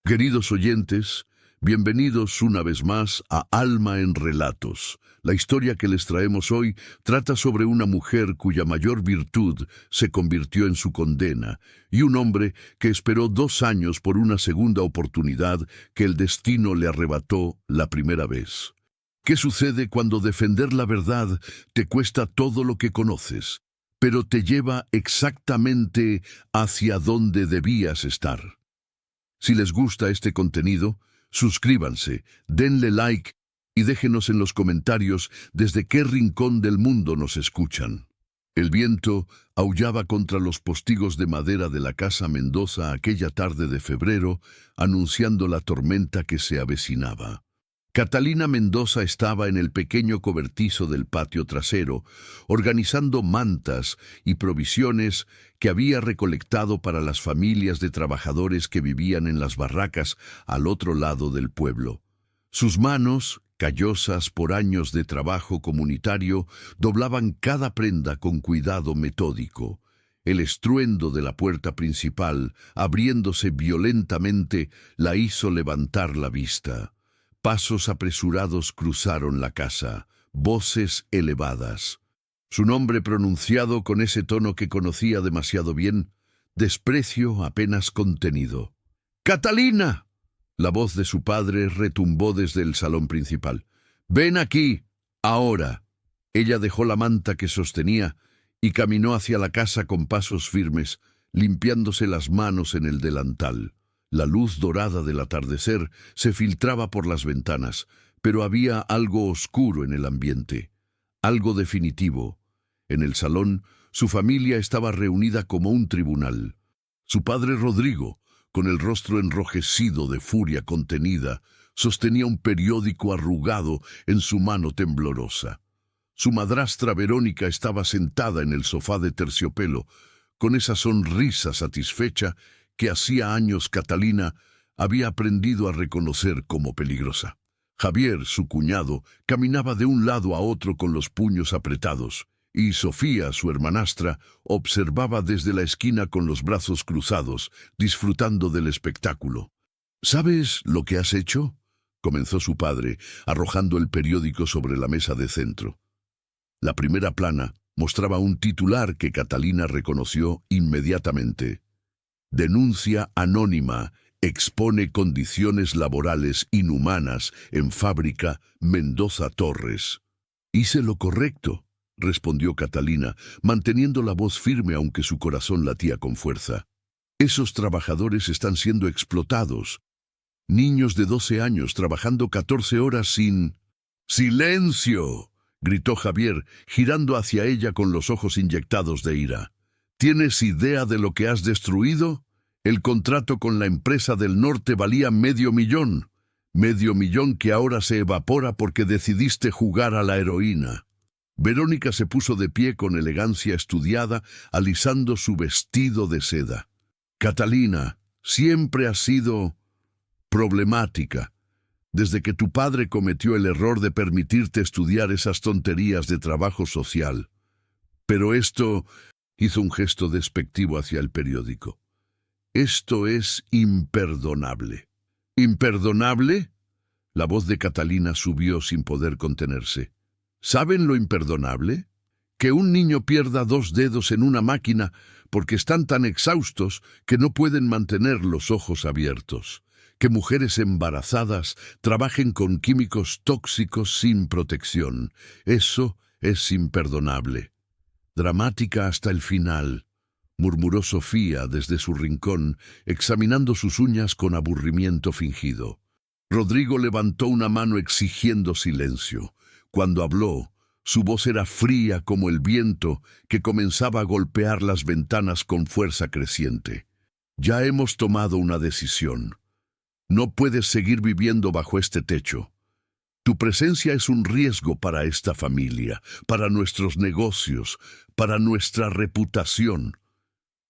Queridos oyentes, bienvenidos una vez más a Alma en Relatos. La historia que les traemos hoy trata sobre una mujer cuya mayor virtud se convirtió en su condena y un hombre que esperó 2 años por una segunda oportunidad que el destino le arrebató la primera vez. ¿Qué sucede cuando defender la verdad te cuesta todo lo que conoces, pero te lleva exactamente hacia donde debías estar? Si les gusta este contenido, suscríbanse, denle like y déjenos en los comentarios desde qué rincón del mundo nos escuchan. El viento aullaba contra los postigos de madera de la casa Mendoza aquella tarde de febrero, anunciando la tormenta que se avecinaba. Catalina Mendoza estaba en el pequeño cobertizo del patio trasero, organizando mantas y provisiones que había recolectado para las familias de trabajadores que vivían en las barracas al otro lado del pueblo. Sus manos, callosas por años de trabajo comunitario, doblaban cada prenda con cuidado metódico. El estruendo de la puerta principal, abriéndose violentamente, la hizo levantar la vista. Pasos apresurados cruzaron la casa, voces elevadas. Su nombre pronunciado con ese tono que conocía demasiado bien, desprecio apenas contenido. ¡Catalina! La voz de su padre retumbó desde el salón principal. «¡Ven aquí! ¡Ahora!». Ella dejó la manta que sostenía y caminó hacia la casa con pasos firmes, limpiándose las manos en el delantal. La luz dorada del atardecer se filtraba por las ventanas, pero había algo oscuro en el ambiente, algo definitivo. En el salón, su familia estaba reunida como un tribunal. Su padre Rodrigo, con el rostro enrojecido de furia contenida, sostenía un periódico arrugado en su mano temblorosa. Su madrastra Verónica estaba sentada en el sofá de terciopelo, con esa sonrisa satisfecha que hacía años Catalina había aprendido a reconocer como peligrosa. Javier, su cuñado, caminaba de un lado a otro con los puños apretados, y Sofía, su hermanastra, observaba desde la esquina con los brazos cruzados, disfrutando del espectáculo. «¿Sabes lo que has hecho?», comenzó su padre, arrojando el periódico sobre la mesa de centro. La primera plana mostraba un titular que Catalina reconoció inmediatamente. «Denuncia anónima expone condiciones laborales inhumanas en fábrica Mendoza Torres». «Hice lo correcto», respondió Catalina, manteniendo la voz firme aunque su corazón latía con fuerza. «Esos trabajadores están siendo explotados. Niños de 12 años trabajando 14 horas sin...». «¡Silencio!», gritó Javier, girando hacia ella con los ojos inyectados de ira. «¿Tienes idea de lo que has destruido? El contrato con la empresa del norte valía $500,000. $500,000 que ahora se evapora porque decidiste jugar a la heroína». Verónica se puso de pie con elegancia estudiada, alisando su vestido de seda. «Catalina, siempre has sido problemática, desde que tu padre cometió el error de permitirte estudiar esas tonterías de trabajo social. Pero esto...», hizo un gesto despectivo hacia el periódico. «Esto es imperdonable». «¿Imperdonable?». La voz de Catalina subió sin poder contenerse. «¿Saben lo imperdonable? Que un niño pierda 2 dedos en una máquina porque están tan exhaustos que no pueden mantener los ojos abiertos. Que mujeres embarazadas trabajen con químicos tóxicos sin protección. Eso es imperdonable». «Dramática hasta el final», murmuró Sofía desde su rincón, examinando sus uñas con aburrimiento fingido. Rodrigo levantó una mano exigiendo silencio. Cuando habló, su voz era fría como el viento que comenzaba a golpear las ventanas con fuerza creciente. «Ya hemos tomado una decisión. No puedes seguir viviendo bajo este techo. Tu presencia es un riesgo para esta familia, para nuestros negocios, para nuestra reputación».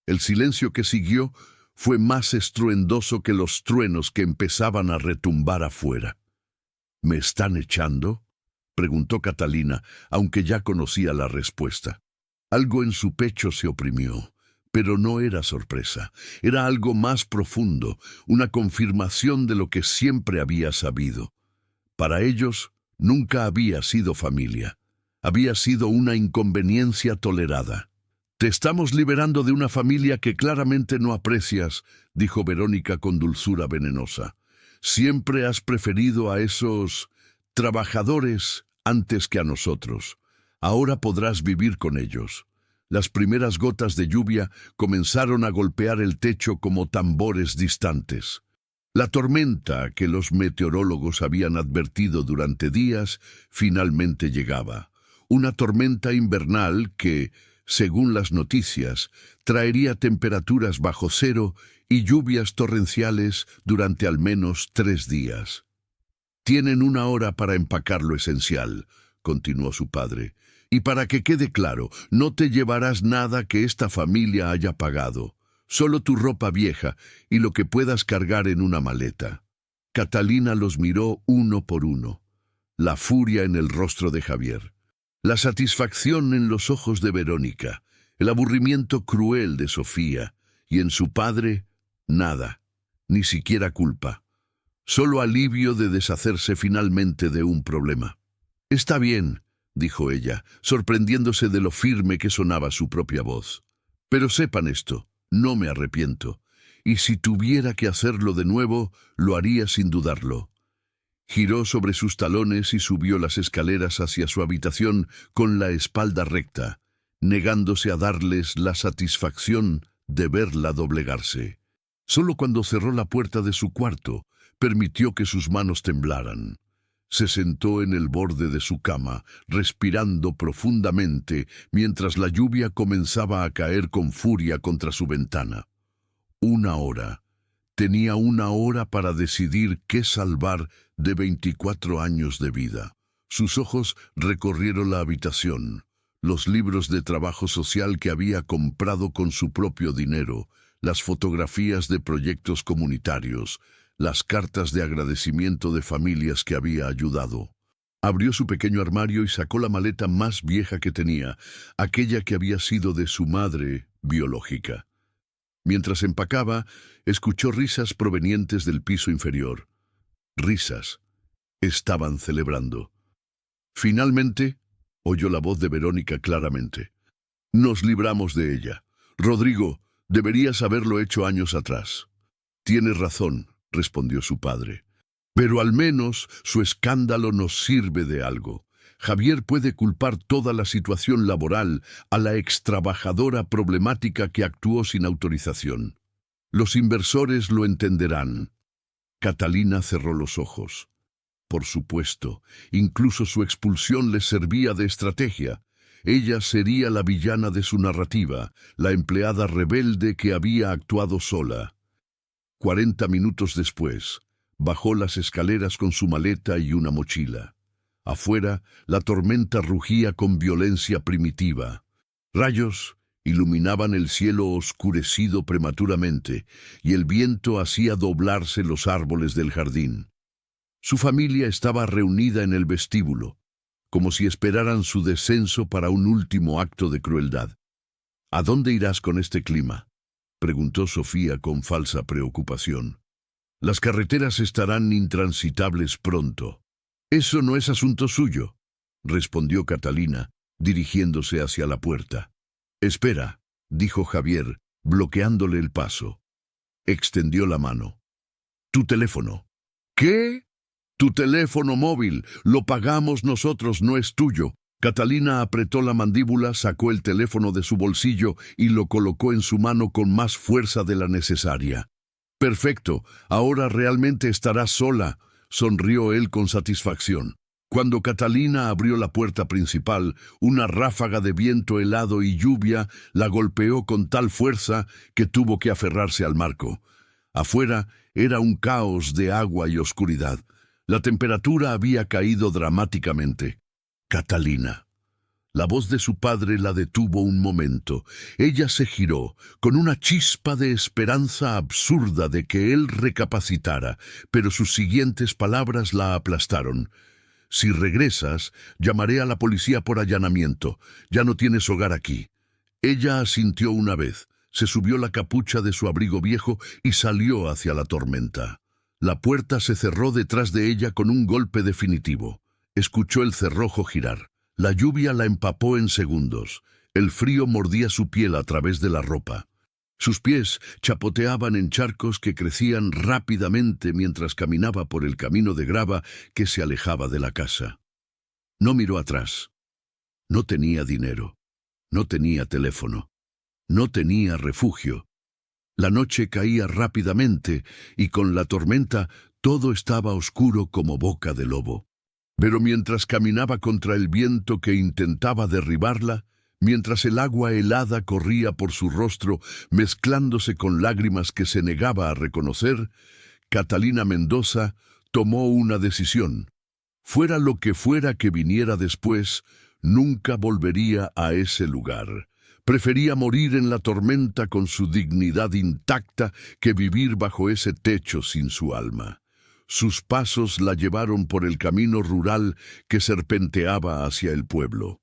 El silencio que siguió fue más estruendoso que los truenos que empezaban a retumbar afuera. «¿Me están echando?», preguntó Catalina, aunque ya conocía la respuesta. Algo en su pecho se oprimió. Pero no era sorpresa, era algo más profundo, una confirmación de lo que siempre había sabido. Para ellos, nunca había sido familia. Había sido una inconveniencia tolerada. «Te estamos liberando de una familia que claramente no aprecias», dijo Verónica con dulzura venenosa. «Siempre has preferido a esos trabajadores antes que a nosotros. Ahora podrás vivir con ellos». Las primeras gotas de lluvia comenzaron a golpear el techo como tambores distantes. La tormenta que los meteorólogos habían advertido durante días finalmente llegaba. Una tormenta invernal que, según las noticias, traería temperaturas bajo cero y lluvias torrenciales durante al menos 3 días. «Tienen 1 hora para empacar lo esencial», continuó su padre. «Y para que quede claro, no te llevarás nada que esta familia haya pagado. Solo tu ropa vieja y lo que puedas cargar en una maleta». Catalina los miró uno por uno. La furia en el rostro de Javier, la satisfacción en los ojos de Verónica, el aburrimiento cruel de Sofía, y en su padre, nada, ni siquiera culpa. Solo alivio de deshacerse finalmente de un problema. «Está bien», dijo ella, sorprendiéndose de lo firme que sonaba su propia voz. «Pero sepan esto, no me arrepiento, y si tuviera que hacerlo de nuevo, lo haría sin dudarlo». Giró sobre sus talones y subió las escaleras hacia su habitación con la espalda recta, negándose a darles la satisfacción de verla doblegarse. Solo cuando cerró la puerta de su cuarto, permitió que sus manos temblaran. Se sentó en el borde de su cama, respirando profundamente, mientras la lluvia comenzaba a caer con furia contra su ventana. 1 hora. Tenía 1 hora para decidir qué salvar de 24 años de vida. Sus ojos recorrieron la habitación, los libros de trabajo social que había comprado con su propio dinero, las fotografías de proyectos comunitarios, las cartas de agradecimiento de familias que había ayudado. Abrió su pequeño armario y sacó la maleta más vieja que tenía, aquella que había sido de su madre biológica. Mientras empacaba, escuchó risas provenientes del piso inferior. Risas. Estaban celebrando. Finalmente, oyó la voz de Verónica claramente. «Nos libramos de ella. Rodrigo, deberías haberlo hecho años atrás». «Tienes razón», respondió su padre. «Pero al menos su escándalo nos sirve de algo. Javier puede culpar toda la situación laboral a la extrabajadora problemática que actuó sin autorización. Los inversores lo entenderán». Catalina cerró los ojos. Por supuesto, incluso su expulsión les servía de estrategia. Ella sería la villana de su narrativa, la empleada rebelde que había actuado sola. 40 minutos después, bajó las escaleras con su maleta y una mochila. Afuera, la tormenta rugía con violencia primitiva. Rayos iluminaban el cielo oscurecido prematuramente, y el viento hacía doblarse los árboles del jardín. Su familia estaba reunida en el vestíbulo, como si esperaran su descenso para un último acto de crueldad. «¿A dónde irás con este clima?», preguntó Sofía con falsa preocupación. «Las carreteras estarán intransitables pronto». «Eso no es asunto suyo», respondió Catalina, dirigiéndose hacia la puerta. «Espera», dijo Javier, bloqueándole el paso. Extendió la mano. «Tu teléfono». «¿Qué?» «Tu teléfono móvil. Lo pagamos nosotros, no es tuyo». Catalina apretó la mandíbula, sacó el teléfono de su bolsillo y lo colocó en su mano con más fuerza de la necesaria. «Perfecto, ahora realmente estarás sola», sonrió él con satisfacción. Cuando Catalina abrió la puerta principal, una ráfaga de viento helado y lluvia la golpeó con tal fuerza que tuvo que aferrarse al marco. Afuera era un caos de agua y oscuridad. La temperatura había caído dramáticamente. «Catalina». La voz de su padre la detuvo un momento. Ella se giró, con una chispa de esperanza absurda de que él recapacitara, pero sus siguientes palabras la aplastaron. «Si regresas, llamaré a la policía por allanamiento. Ya no tienes hogar aquí». Ella asintió una vez, Se subió la capucha de su abrigo viejo y salió hacia la tormenta. La puerta se cerró detrás de ella con un golpe definitivo. Escuchó el cerrojo girar. La lluvia la empapó en segundos. El frío mordía su piel a través de la ropa. Sus pies chapoteaban en charcos que crecían rápidamente mientras caminaba por el camino de grava que se alejaba de la casa. No miró atrás. No tenía dinero. No tenía teléfono. No tenía refugio. La noche caía rápidamente y con la tormenta todo estaba oscuro como boca de lobo. Pero mientras caminaba contra el viento que intentaba derribarla, mientras el agua helada corría por su rostro mezclándose con lágrimas que se negaba a reconocer, Catalina Mendoza tomó una decisión. Fuera lo que fuera que viniera después, nunca volvería a ese lugar. Prefería morir en la tormenta con su dignidad intacta que vivir bajo ese techo sin su alma. Sus pasos la llevaron por el camino rural que serpenteaba hacia el pueblo.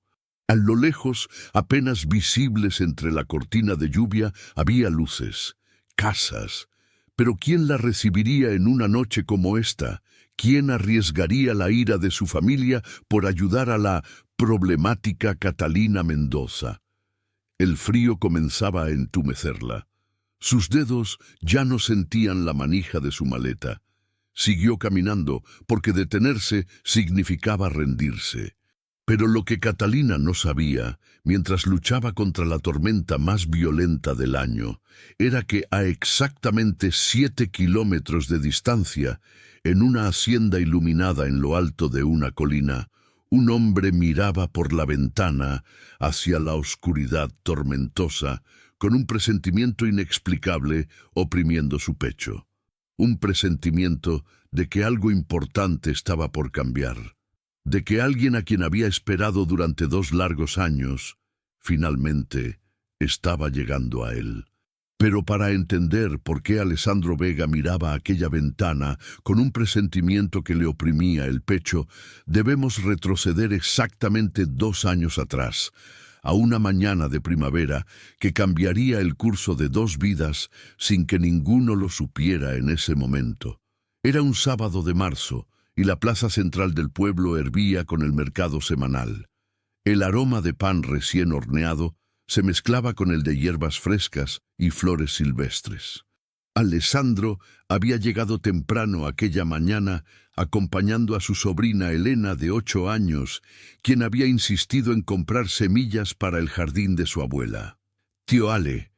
A lo lejos, apenas visibles entre la cortina de lluvia, había luces, casas. Pero ¿quién la recibiría en una noche como esta? ¿Quién arriesgaría la ira de su familia por ayudar a la problemática Catalina Mendoza? El frío comenzaba a entumecerla. Sus dedos ya no sentían la manija de su maleta. Siguió caminando, porque detenerse significaba rendirse. Pero lo que Catalina no sabía, mientras luchaba contra la tormenta más violenta del año, era que a exactamente 7 kilómetros de distancia, en una hacienda iluminada en lo alto de una colina, un hombre miraba por la ventana hacia la oscuridad tormentosa, con un presentimiento inexplicable oprimiendo su pecho. Un presentimiento de que algo importante estaba por cambiar. De que alguien a quien había esperado durante 2 largos años, finalmente estaba llegando a él. Pero para entender por qué Alessandro Vega miraba aquella ventana con un presentimiento que le oprimía el pecho, debemos retroceder exactamente 2 años atrás, a una mañana de primavera que cambiaría el curso de 2 vidas sin que ninguno lo supiera en ese momento. Era un sábado de marzo, y la plaza central del pueblo hervía con el mercado semanal. El aroma de pan recién horneado se mezclaba con el de hierbas frescas y flores silvestres. Alessandro había llegado temprano aquella mañana acompañando a su sobrina Elena de 8 años, quien había insistido en comprar semillas para el jardín de su abuela. «Tío Ale,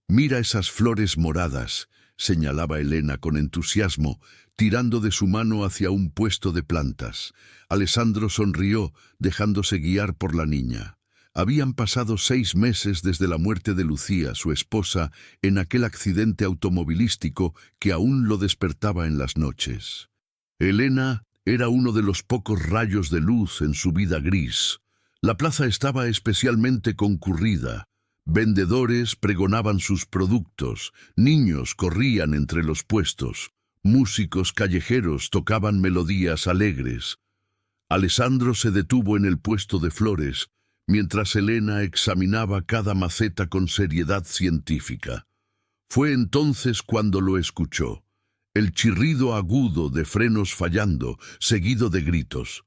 mira esas flores moradas», señalaba Elena con entusiasmo, tirando de su mano hacia un puesto de plantas. Alessandro sonrió, dejándose guiar por la niña. Habían pasado 6 meses desde la muerte de Lucía, su esposa, en aquel accidente automovilístico que aún lo despertaba en las noches. Elena era uno de los pocos rayos de luz en su vida gris. La plaza estaba especialmente concurrida. Vendedores pregonaban sus productos, niños corrían entre los puestos, músicos callejeros tocaban melodías alegres. Alessandro se detuvo en el puesto de flores, mientras Elena examinaba cada maceta con seriedad científica. Fue entonces cuando lo escuchó, el chirrido agudo de frenos fallando, seguido de gritos.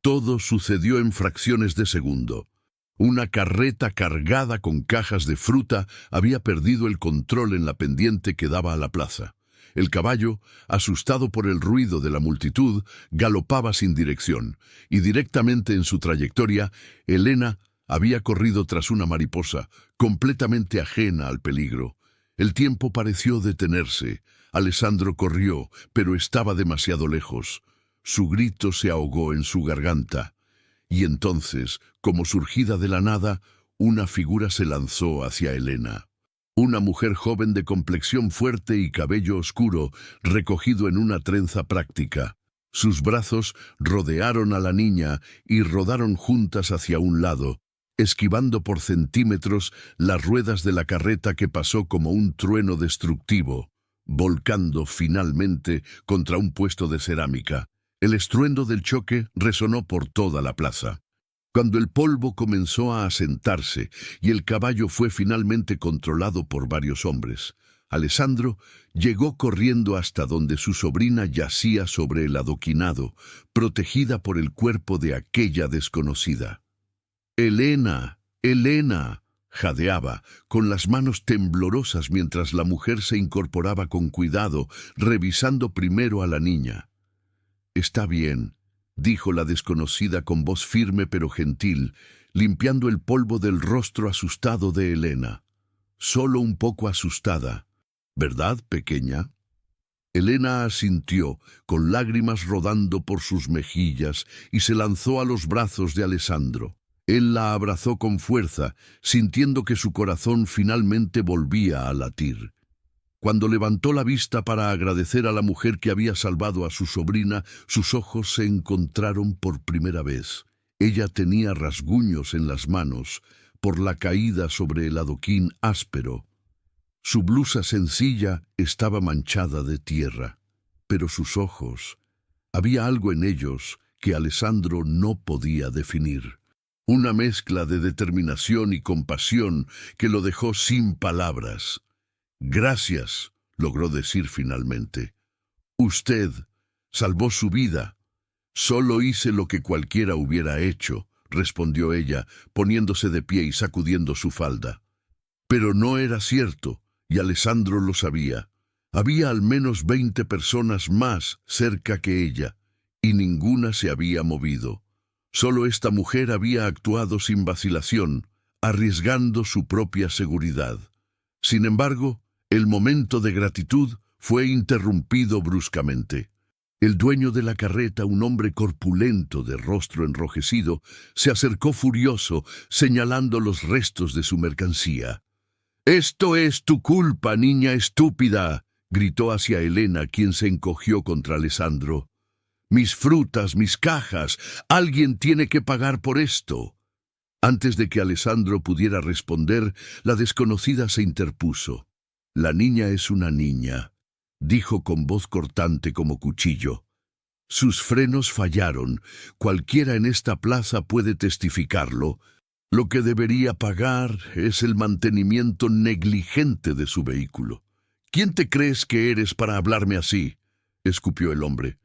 Todo sucedió en fracciones de segundo. Una carreta cargada con cajas de fruta había perdido el control en la pendiente que daba a la plaza. El caballo, asustado por el ruido de la multitud, galopaba sin dirección, y directamente en su trayectoria, Elena había corrido tras una mariposa, completamente ajena al peligro. El tiempo pareció detenerse. Alessandro corrió, pero estaba demasiado lejos. Su grito se ahogó en su garganta. Y entonces, como surgida de la nada, una figura se lanzó hacia Elena. Una mujer joven de complexión fuerte y cabello oscuro, recogido en una trenza práctica. Sus brazos rodearon a la niña y rodaron juntas hacia un lado, esquivando por centímetros las ruedas de la carreta que pasó como un trueno destructivo, volcando finalmente contra un puesto de cerámica. El estruendo del choque resonó por toda la plaza. Cuando el polvo comenzó a asentarse y el caballo fue finalmente controlado por varios hombres, Alessandro llegó corriendo hasta donde su sobrina yacía sobre el adoquinado, protegida por el cuerpo de aquella desconocida. «Elena, Elena», jadeaba, con las manos temblorosas mientras la mujer se incorporaba con cuidado, revisando primero a la niña. «Está bien», dijo la desconocida con voz firme pero gentil, limpiando el polvo del rostro asustado de Elena. «Solo un poco asustada, ¿verdad, pequeña?» Elena asintió, con lágrimas rodando por sus mejillas, y se lanzó a los brazos de Alessandro. Él la abrazó con fuerza, sintiendo que su corazón finalmente volvía a latir. Cuando levantó la vista para agradecer a la mujer que había salvado a su sobrina, sus ojos se encontraron por primera vez. Ella tenía rasguños en las manos, por la caída sobre el adoquín áspero. Su blusa sencilla estaba manchada de tierra, pero sus ojos, había algo en ellos que Alessandro no podía definir. Una mezcla de determinación y compasión que lo dejó sin palabras. «Gracias», logró decir finalmente. «Usted salvó su vida». «Solo hice lo que cualquiera hubiera hecho», respondió ella, poniéndose de pie y sacudiendo su falda. Pero no era cierto, y Alessandro lo sabía. Había al menos 20 personas más cerca que ella, y ninguna se había movido. Solo esta mujer había actuado sin vacilación, arriesgando su propia seguridad. Sin embargo, el momento de gratitud fue interrumpido bruscamente. El dueño de la carreta, un hombre corpulento de rostro enrojecido, se acercó furioso, señalando los restos de su mercancía. «Esto es tu culpa, niña estúpida», gritó hacia Elena, quien se encogió contra Alessandro. «Mis frutas, mis cajas, alguien tiene que pagar por esto». Antes de que Alessandro pudiera responder, la desconocida se interpuso. «La niña es una niña», dijo con voz cortante como cuchillo. «Sus frenos fallaron. Cualquiera en esta plaza puede testificarlo. Lo que debería pagar es el mantenimiento negligente de su vehículo». «¿Quién te crees que eres para hablarme así?», escupió el hombre.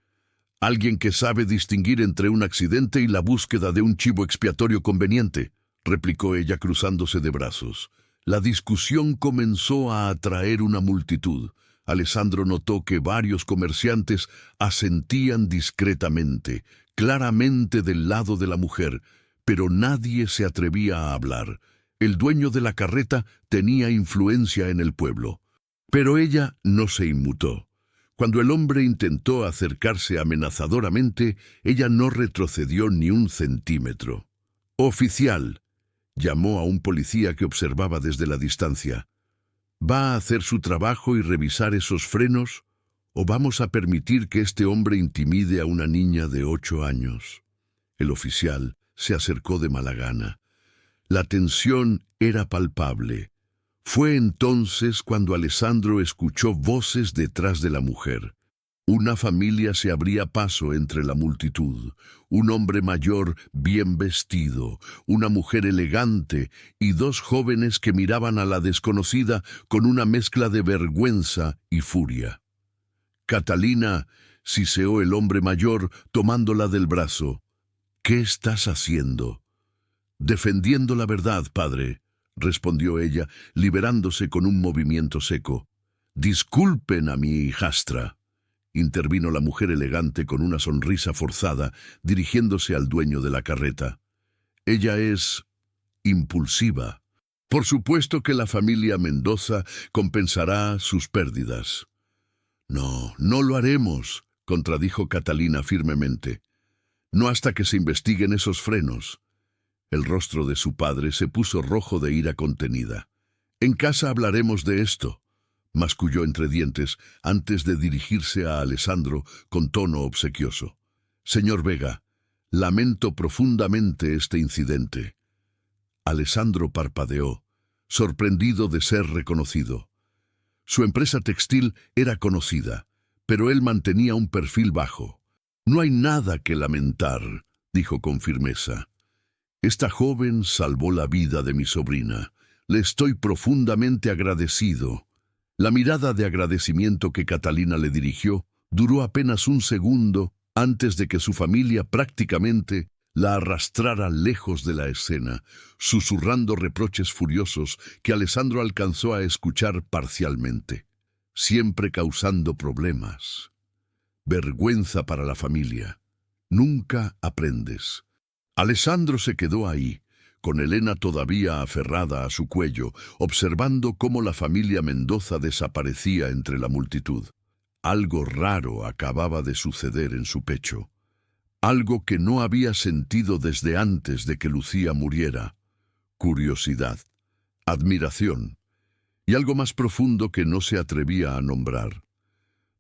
«Alguien que sabe distinguir entre un accidente y la búsqueda de un chivo expiatorio conveniente», replicó ella cruzándose de brazos. La discusión comenzó a atraer una multitud. Alessandro notó que varios comerciantes asentían discretamente, claramente del lado de la mujer, pero nadie se atrevía a hablar. El dueño de la carreta tenía influencia en el pueblo. Pero ella no se inmutó. Cuando el hombre intentó acercarse amenazadoramente, ella no retrocedió ni un centímetro. «Oficial», llamó a un policía que observaba desde la distancia. «¿Va a hacer su trabajo y revisar esos frenos? ¿O vamos a permitir que este hombre intimide a una niña de 8 años?» El oficial se acercó de mala gana. La tensión era palpable. Fue entonces cuando Alessandro escuchó voces detrás de la mujer. Una familia se abría paso entre la multitud. Un hombre mayor bien vestido, una mujer elegante y 2 jóvenes que miraban a la desconocida con una mezcla de vergüenza y furia. «Catalina», siseó el hombre mayor tomándola del brazo. «¿Qué estás haciendo?» «Defendiendo la verdad, padre», respondió ella, liberándose con un movimiento seco. «Disculpen a mi hijastra», intervino la mujer elegante con una sonrisa forzada, dirigiéndose al dueño de la carreta. «Ella es impulsiva. Por supuesto que la familia Mendoza compensará sus pérdidas». «No, no lo haremos», contradijo Catalina firmemente. «No hasta que se investiguen esos frenos». El rostro de su padre se puso rojo de ira contenida. «En casa hablaremos de esto», masculló entre dientes antes de dirigirse a Alessandro con tono obsequioso. «Señor Vega, lamento profundamente este incidente». Alessandro parpadeó, sorprendido de ser reconocido. Su empresa textil era conocida, pero él mantenía un perfil bajo. «No hay nada que lamentar», dijo con firmeza. Esta joven salvó la vida de mi sobrina. Le estoy profundamente agradecido. La mirada de agradecimiento que Catalina le dirigió duró apenas un segundo antes de que su familia prácticamente la arrastrara lejos de la escena, susurrando reproches furiosos que Alessandro alcanzó a escuchar parcialmente, siempre causando problemas. Vergüenza para la familia. Nunca aprendes. Alessandro se quedó ahí, con Elena todavía aferrada a su cuello, observando cómo la familia Mendoza desaparecía entre la multitud. Algo raro acababa de suceder en su pecho. Algo que no había sentido desde antes de que Lucía muriera. Curiosidad, admiración y algo más profundo que no se atrevía a nombrar.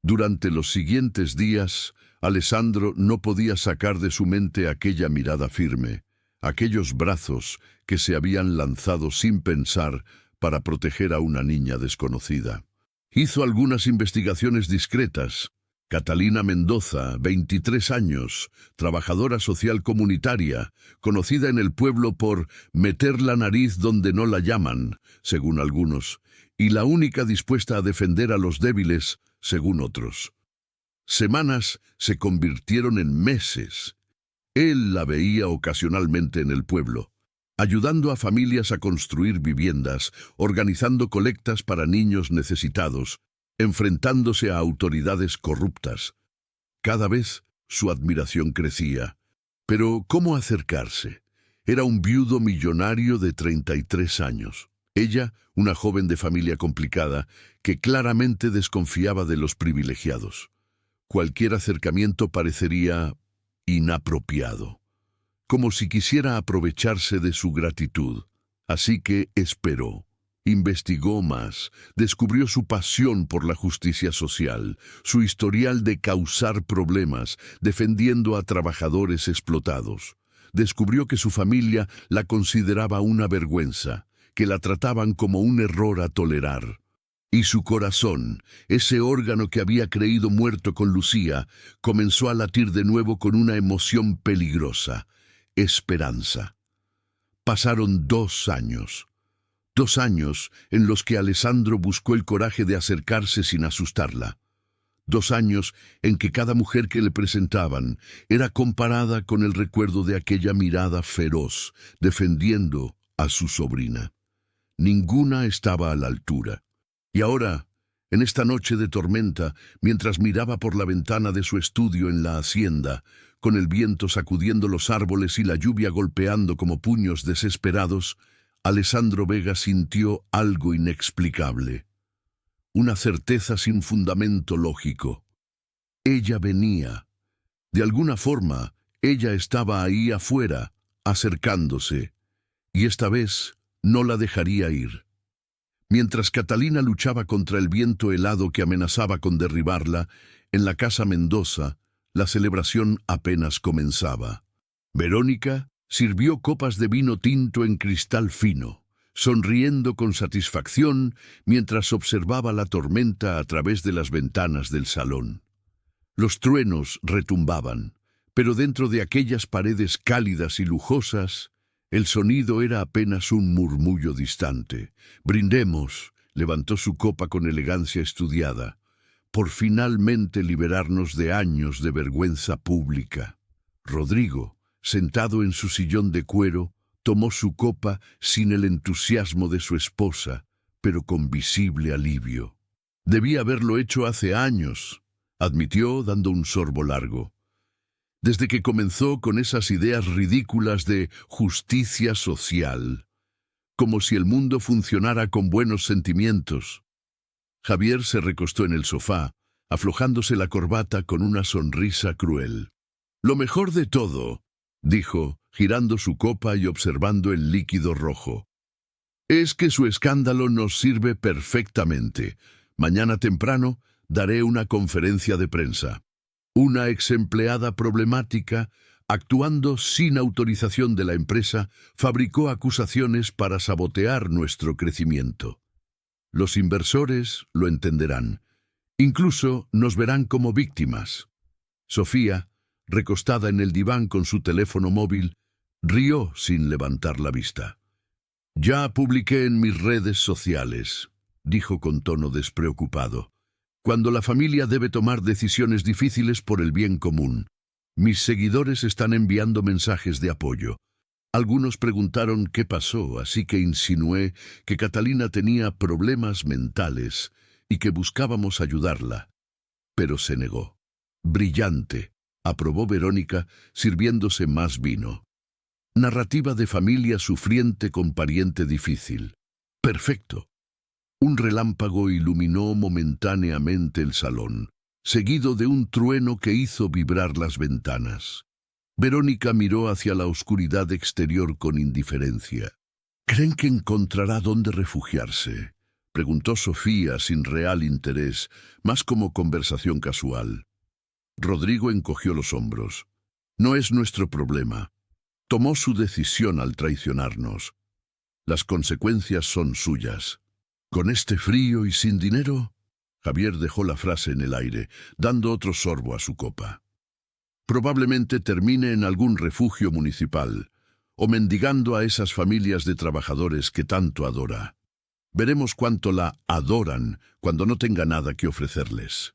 Durante los siguientes días, Alessandro no podía sacar de su mente aquella mirada firme, aquellos brazos que se habían lanzado sin pensar para proteger a una niña desconocida. Hizo algunas investigaciones discretas. Catalina Mendoza, 23 años, trabajadora social comunitaria, conocida en el pueblo por meter la nariz donde no la llaman, según algunos, y la única dispuesta a defender a los débiles, según otros. Semanas se convirtieron en meses. Él la veía ocasionalmente en el pueblo, ayudando a familias a construir viviendas, organizando colectas para niños necesitados, enfrentándose a autoridades corruptas. Cada vez su admiración crecía. Pero ¿cómo acercarse? Era un viudo millonario de 33 años. Ella, una joven de familia complicada, que claramente desconfiaba de los privilegiados. Cualquier acercamiento parecería inapropiado, como si quisiera aprovecharse de su gratitud. Así que esperó. Investigó más, descubrió su pasión por la justicia social, su historial de causar problemas, defendiendo a trabajadores explotados. Descubrió que su familia la consideraba una vergüenza, que la trataban como un error a tolerar. Y su corazón, ese órgano que había creído muerto con Lucía, comenzó a latir de nuevo con una emoción peligrosa: esperanza. Pasaron 2 años. 2 años en los que Alessandro buscó el coraje de acercarse sin asustarla. 2 años en que cada mujer que le presentaban era comparada con el recuerdo de aquella mirada feroz, defendiendo a su sobrina. Ninguna estaba a la altura. Y ahora, en esta noche de tormenta, mientras miraba por la ventana de su estudio en la hacienda, con el viento sacudiendo los árboles y la lluvia golpeando como puños desesperados, Alessandro Vega sintió algo inexplicable. Una certeza sin fundamento lógico. Ella venía. De alguna forma, ella estaba ahí afuera, acercándose, y esta vez no la dejaría ir. Mientras Catalina luchaba contra el viento helado que amenazaba con derribarla, en la casa Mendoza, la celebración apenas comenzaba. Verónica sirvió copas de vino tinto en cristal fino, sonriendo con satisfacción mientras observaba la tormenta a través de las ventanas del salón. Los truenos retumbaban, pero dentro de aquellas paredes cálidas y lujosas, el sonido era apenas un murmullo distante. «Brindemos», levantó su copa con elegancia estudiada, «por finalmente liberarnos de años de vergüenza pública». Rodrigo, sentado en su sillón de cuero, tomó su copa sin el entusiasmo de su esposa, pero con visible alivio. «Debía haberlo hecho hace años», admitió dando un sorbo largo. Desde que comenzó con esas ideas ridículas de justicia social, como si el mundo funcionara con buenos sentimientos. Javier se recostó en el sofá, aflojándose la corbata con una sonrisa cruel. «Lo mejor de todo», dijo, girando su copa y observando el líquido rojo, «es que su escándalo nos sirve perfectamente. Mañana temprano daré una conferencia de prensa. Una exempleada problemática, actuando sin autorización de la empresa, fabricó acusaciones para sabotear nuestro crecimiento. Los inversores lo entenderán. Incluso nos verán como víctimas». Sofía, recostada en el diván con su teléfono móvil, Rió sin levantar la vista. «Ya publiqué en mis redes sociales», dijo con tono despreocupado, «cuando la familia debe tomar decisiones difíciles por el bien común. Mis seguidores están enviando mensajes de apoyo. Algunos preguntaron qué pasó, así que insinué que Catalina tenía problemas mentales y que buscábamos ayudarla. Pero se negó. Brillante, aprobó Verónica, sirviéndose más vino. Narrativa de familia sufriente con pariente difícil. Perfecto. Un relámpago iluminó momentáneamente el salón, seguido de un trueno que hizo vibrar las ventanas. Verónica miró hacia la oscuridad exterior con indiferencia. «¿Creen que encontrará dónde refugiarse?», preguntó Sofía sin real interés, más como conversación casual. Rodrigo encogió los hombros. «No es nuestro problema. Tomó su decisión al traicionarnos. Las consecuencias son suyas». «¿Con este frío y sin dinero?». Javier dejó la frase en el aire, dando otro sorbo a su copa. «Probablemente termine en algún refugio municipal, o mendigando a esas familias de trabajadores que tanto adora. Veremos cuánto la adoran cuando no tenga nada que ofrecerles».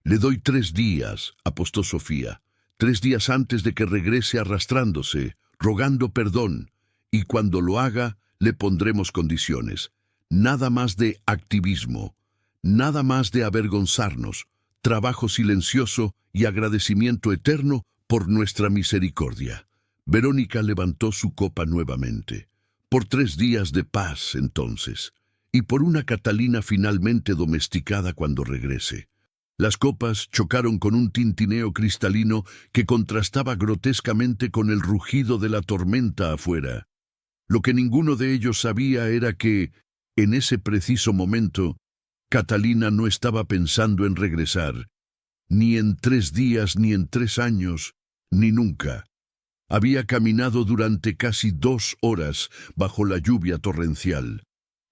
«Le doy 3 días», apostó Sofía, 3 días antes de que regrese arrastrándose, rogando perdón, y cuando lo haga, le pondremos condiciones. Nada más de activismo, nada más de avergonzarnos, trabajo silencioso y agradecimiento eterno por nuestra misericordia». Verónica levantó su copa nuevamente. «Por 3 días de paz, entonces, y por una Catalina finalmente domesticada cuando regrese». Las copas chocaron con un tintineo cristalino que contrastaba grotescamente con el rugido de la tormenta afuera. Lo que ninguno de ellos sabía era que, en ese preciso momento, Catalina no estaba pensando en regresar, ni en 3 días, ni en 3 años, ni nunca. Había caminado durante casi 2 horas bajo la lluvia torrencial.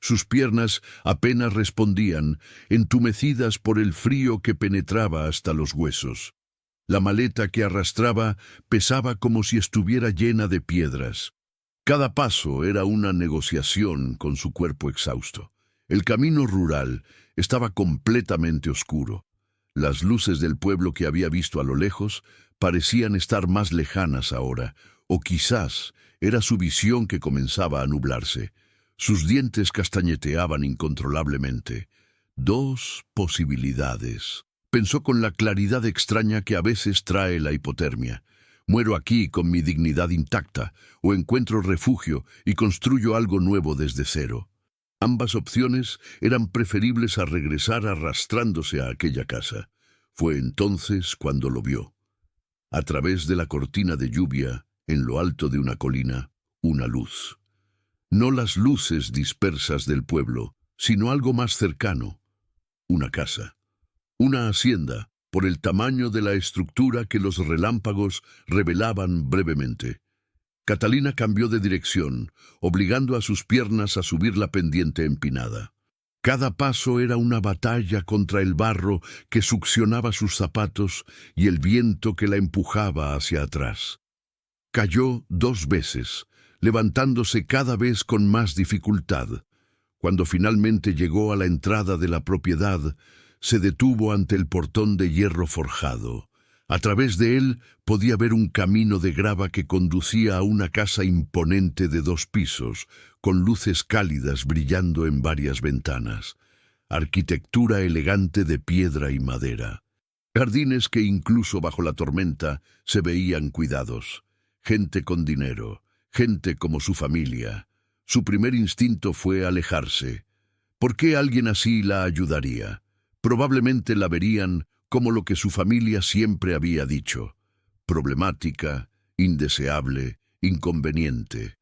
Sus piernas apenas respondían, entumecidas por el frío que penetraba hasta los huesos. La maleta que arrastraba pesaba como si estuviera llena de piedras. Cada paso era una negociación con su cuerpo exhausto. El camino rural estaba completamente oscuro. Las luces del pueblo que había visto a lo lejos parecían estar más lejanas ahora, o quizás era su visión que comenzaba a nublarse. Sus dientes castañeteaban incontrolablemente. 2 posibilidades. Pensó con la claridad extraña que a veces trae la hipotermia. Muero aquí con mi dignidad intacta, o encuentro refugio y construyo algo nuevo desde cero. Ambas opciones eran preferibles a regresar arrastrándose a aquella casa. Fue entonces cuando lo vio. A través de la cortina de lluvia, en lo alto de una colina, una luz. No las luces dispersas del pueblo, sino algo más cercano. Una casa. Una hacienda, por el tamaño de la estructura que los relámpagos revelaban brevemente. Catalina cambió de dirección, obligando a sus piernas a subir la pendiente empinada. Cada paso era una batalla contra el barro que succionaba sus zapatos y el viento que la empujaba hacia atrás. Cayó 2 veces, levantándose cada vez con más dificultad. Cuando finalmente llegó a la entrada de la propiedad, se detuvo ante el portón de hierro forjado. A través de él podía ver un camino de grava que conducía a una casa imponente de 2 pisos, con luces cálidas brillando en varias ventanas. Arquitectura elegante de piedra y madera. Jardines que incluso bajo la tormenta se veían cuidados. Gente con dinero. Gente como su familia. Su primer instinto fue alejarse. ¿Por qué alguien así la ayudaría? Probablemente la verían como lo que su familia siempre había dicho: problemática, indeseable, inconveniente.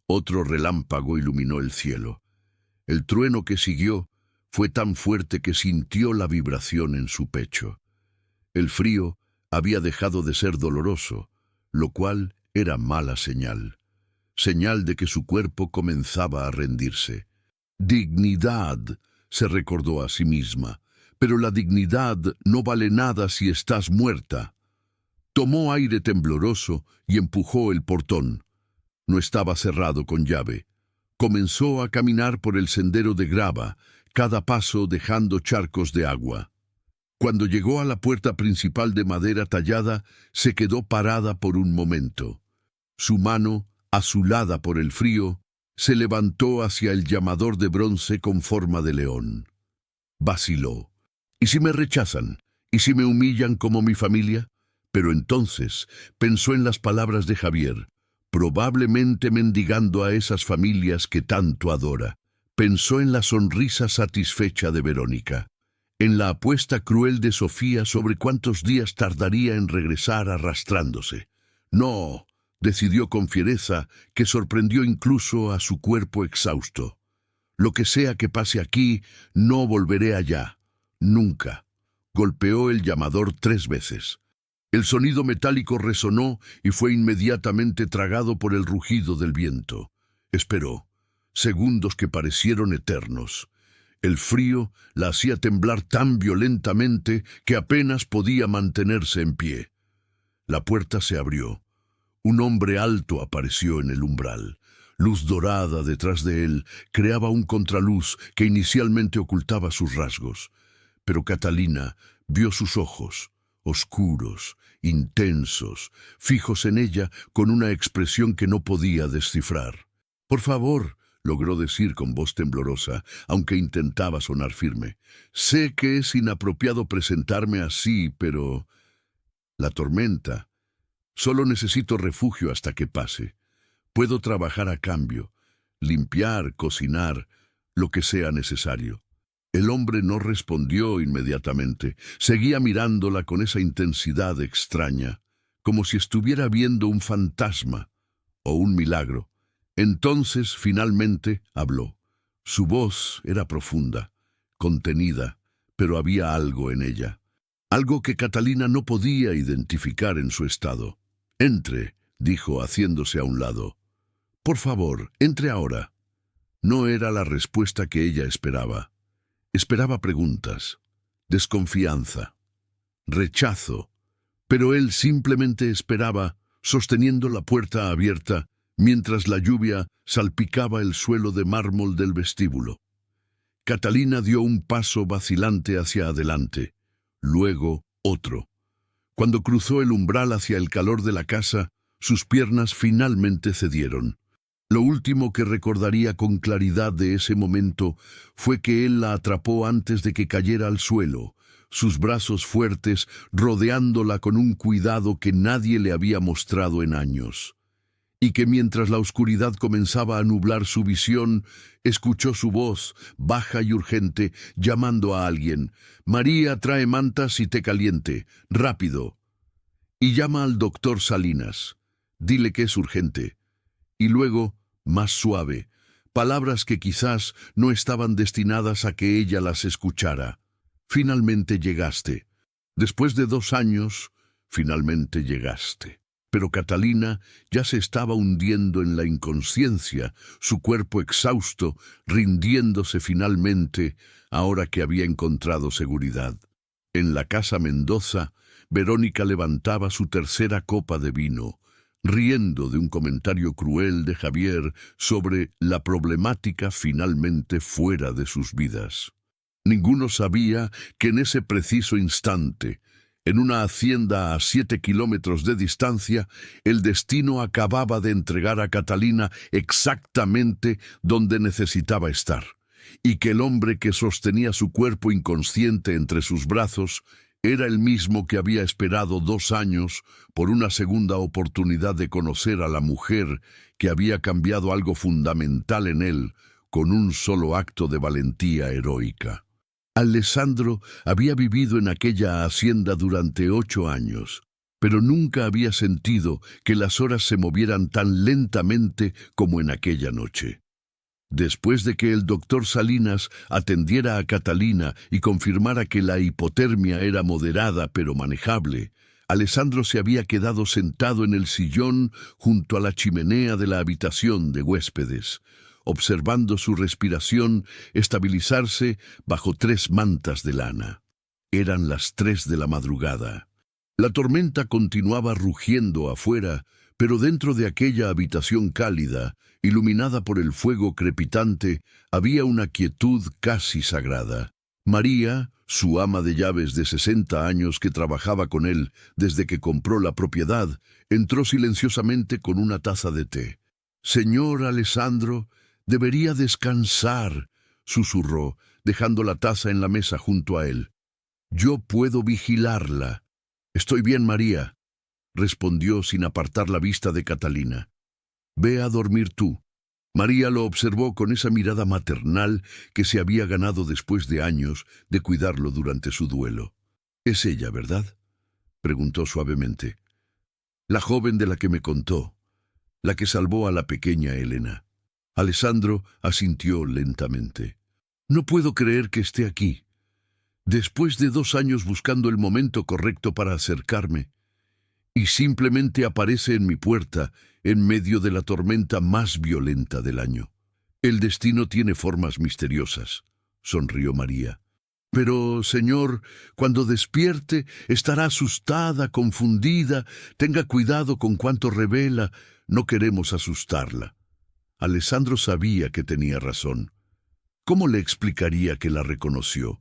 Otro relámpago iluminó el cielo. El trueno que siguió fue tan fuerte que sintió la vibración en su pecho. El frío había dejado de ser doloroso, lo cual era mala señal. Señal de que su cuerpo comenzaba a rendirse. «Dignidad», se recordó a sí misma, «pero la dignidad no vale nada si estás muerta». Tomó aire tembloroso y empujó el portón. No estaba cerrado con llave. Comenzó a caminar por el sendero de grava, cada paso dejando charcos de agua. Cuando llegó a la puerta principal de madera tallada, se quedó parada por un momento. Su mano, azulada por el frío, se levantó hacia el llamador de bronce con forma de león. Vaciló. ¿Y si me rechazan? ¿Y si me humillan como mi familia? Pero entonces pensó en las palabras de Javier, probablemente mendigando a esas familias que tanto adora. Pensó en la sonrisa satisfecha de Verónica, en la apuesta cruel de Sofía sobre cuántos días tardaría en regresar arrastrándose. No, decidió con fiereza, que sorprendió incluso a su cuerpo exhausto. Lo que sea que pase aquí, no volveré allá. Nunca. Golpeó el llamador 3 veces. El sonido metálico resonó y fue inmediatamente tragado por el rugido del viento. Esperó. Segundos que parecieron eternos. El frío la hacía temblar tan violentamente que apenas podía mantenerse en pie. La puerta se abrió. Un hombre alto apareció en el umbral. Luz dorada detrás de él creaba un contraluz que inicialmente ocultaba sus rasgos. Pero Catalina vio sus ojos, oscuros, intensos, fijos en ella con una expresión que no podía descifrar. «Por favor», logró decir con voz temblorosa, aunque intentaba sonar firme. «Sé que es inapropiado presentarme así, pero... la tormenta. Solo necesito refugio hasta que pase. Puedo trabajar a cambio, limpiar, cocinar, lo que sea necesario». El hombre no respondió inmediatamente. Seguía mirándola con esa intensidad extraña, como si estuviera viendo un fantasma o un milagro. Entonces, finalmente, habló. Su voz era profunda, contenida, pero había algo en ella. Algo que Catalina no podía identificar en su estado. «Entre», dijo haciéndose a un lado. «Por favor, entre ahora». No era la respuesta que ella esperaba. Esperaba preguntas, desconfianza, rechazo, pero él simplemente esperaba, sosteniendo la puerta abierta, mientras la lluvia salpicaba el suelo de mármol del vestíbulo. Catalina dio un paso vacilante hacia adelante, luego otro. Cuando cruzó el umbral hacia el calor de la casa, sus piernas finalmente cedieron. Lo último que recordaría con claridad de ese momento fue que él la atrapó antes de que cayera al suelo, sus brazos fuertes rodeándola con un cuidado que nadie le había mostrado en años. Y que mientras la oscuridad comenzaba a nublar su visión, escuchó su voz, baja y urgente, llamando a alguien. «María, trae mantas y té caliente, rápido. Y llama al doctor Salinas. Dile que es urgente». Y luego, más suave, palabras que quizás no estaban destinadas a que ella las escuchara. «Finalmente llegaste. Después de 2 años, finalmente llegaste». Pero Catalina ya se estaba hundiendo en la inconsciencia, su cuerpo exhausto, rindiéndose finalmente, ahora que había encontrado seguridad. En la casa Mendoza, Verónica levantaba su 3ª copa de vino, riendo de un comentario cruel de Javier sobre la problemática finalmente fuera de sus vidas. Ninguno sabía que en ese preciso instante, en una hacienda a 7 kilómetros de distancia, el destino acababa de entregar a Catalina exactamente donde necesitaba estar, y que el hombre que sostenía su cuerpo inconsciente entre sus brazos era el mismo que había esperado 2 años por una segunda oportunidad de conocer a la mujer que había cambiado algo fundamental en él con un solo acto de valentía heroica. Alessandro había vivido en aquella hacienda durante 8 años, pero nunca había sentido que las horas se movieran tan lentamente como en aquella noche. Después de que el doctor Salinas atendiera a Catalina y confirmara que la hipotermia era moderada pero manejable, Alessandro se había quedado sentado en el sillón junto a la chimenea de la habitación de huéspedes, observando su respiración estabilizarse bajo 3 mantas de lana. Eran las 3 de la madrugada. La tormenta continuaba rugiendo afuera, Pero dentro de aquella habitación cálida, iluminada por el fuego crepitante, había una quietud casi sagrada. María, su ama de llaves de 60 años que trabajaba con él desde que compró la propiedad, entró silenciosamente con una taza de té. «Señor Alessandro, debería descansar», susurró, dejando la taza en la mesa junto a él. «Yo puedo vigilarla». «Estoy bien, María», respondió sin apartar la vista de Catalina. «Ve a dormir tú». María lo observó con esa mirada maternal que se había ganado después de años de cuidarlo durante su duelo. «Es ella, ¿verdad?», preguntó suavemente. «La joven de la que me contó, la que salvó a la pequeña Elena». Alessandro asintió lentamente. «No puedo creer que esté aquí. Después de 2 años buscando el momento correcto para acercarme, y simplemente aparece en mi puerta en medio de la tormenta más violenta del año. El destino tiene formas misteriosas», sonrió María. «Pero, señor, cuando despierte, estará asustada, confundida. Tenga cuidado con cuanto revela. No queremos asustarla». Alessandro sabía que tenía razón. ¿Cómo le explicaría que la reconoció?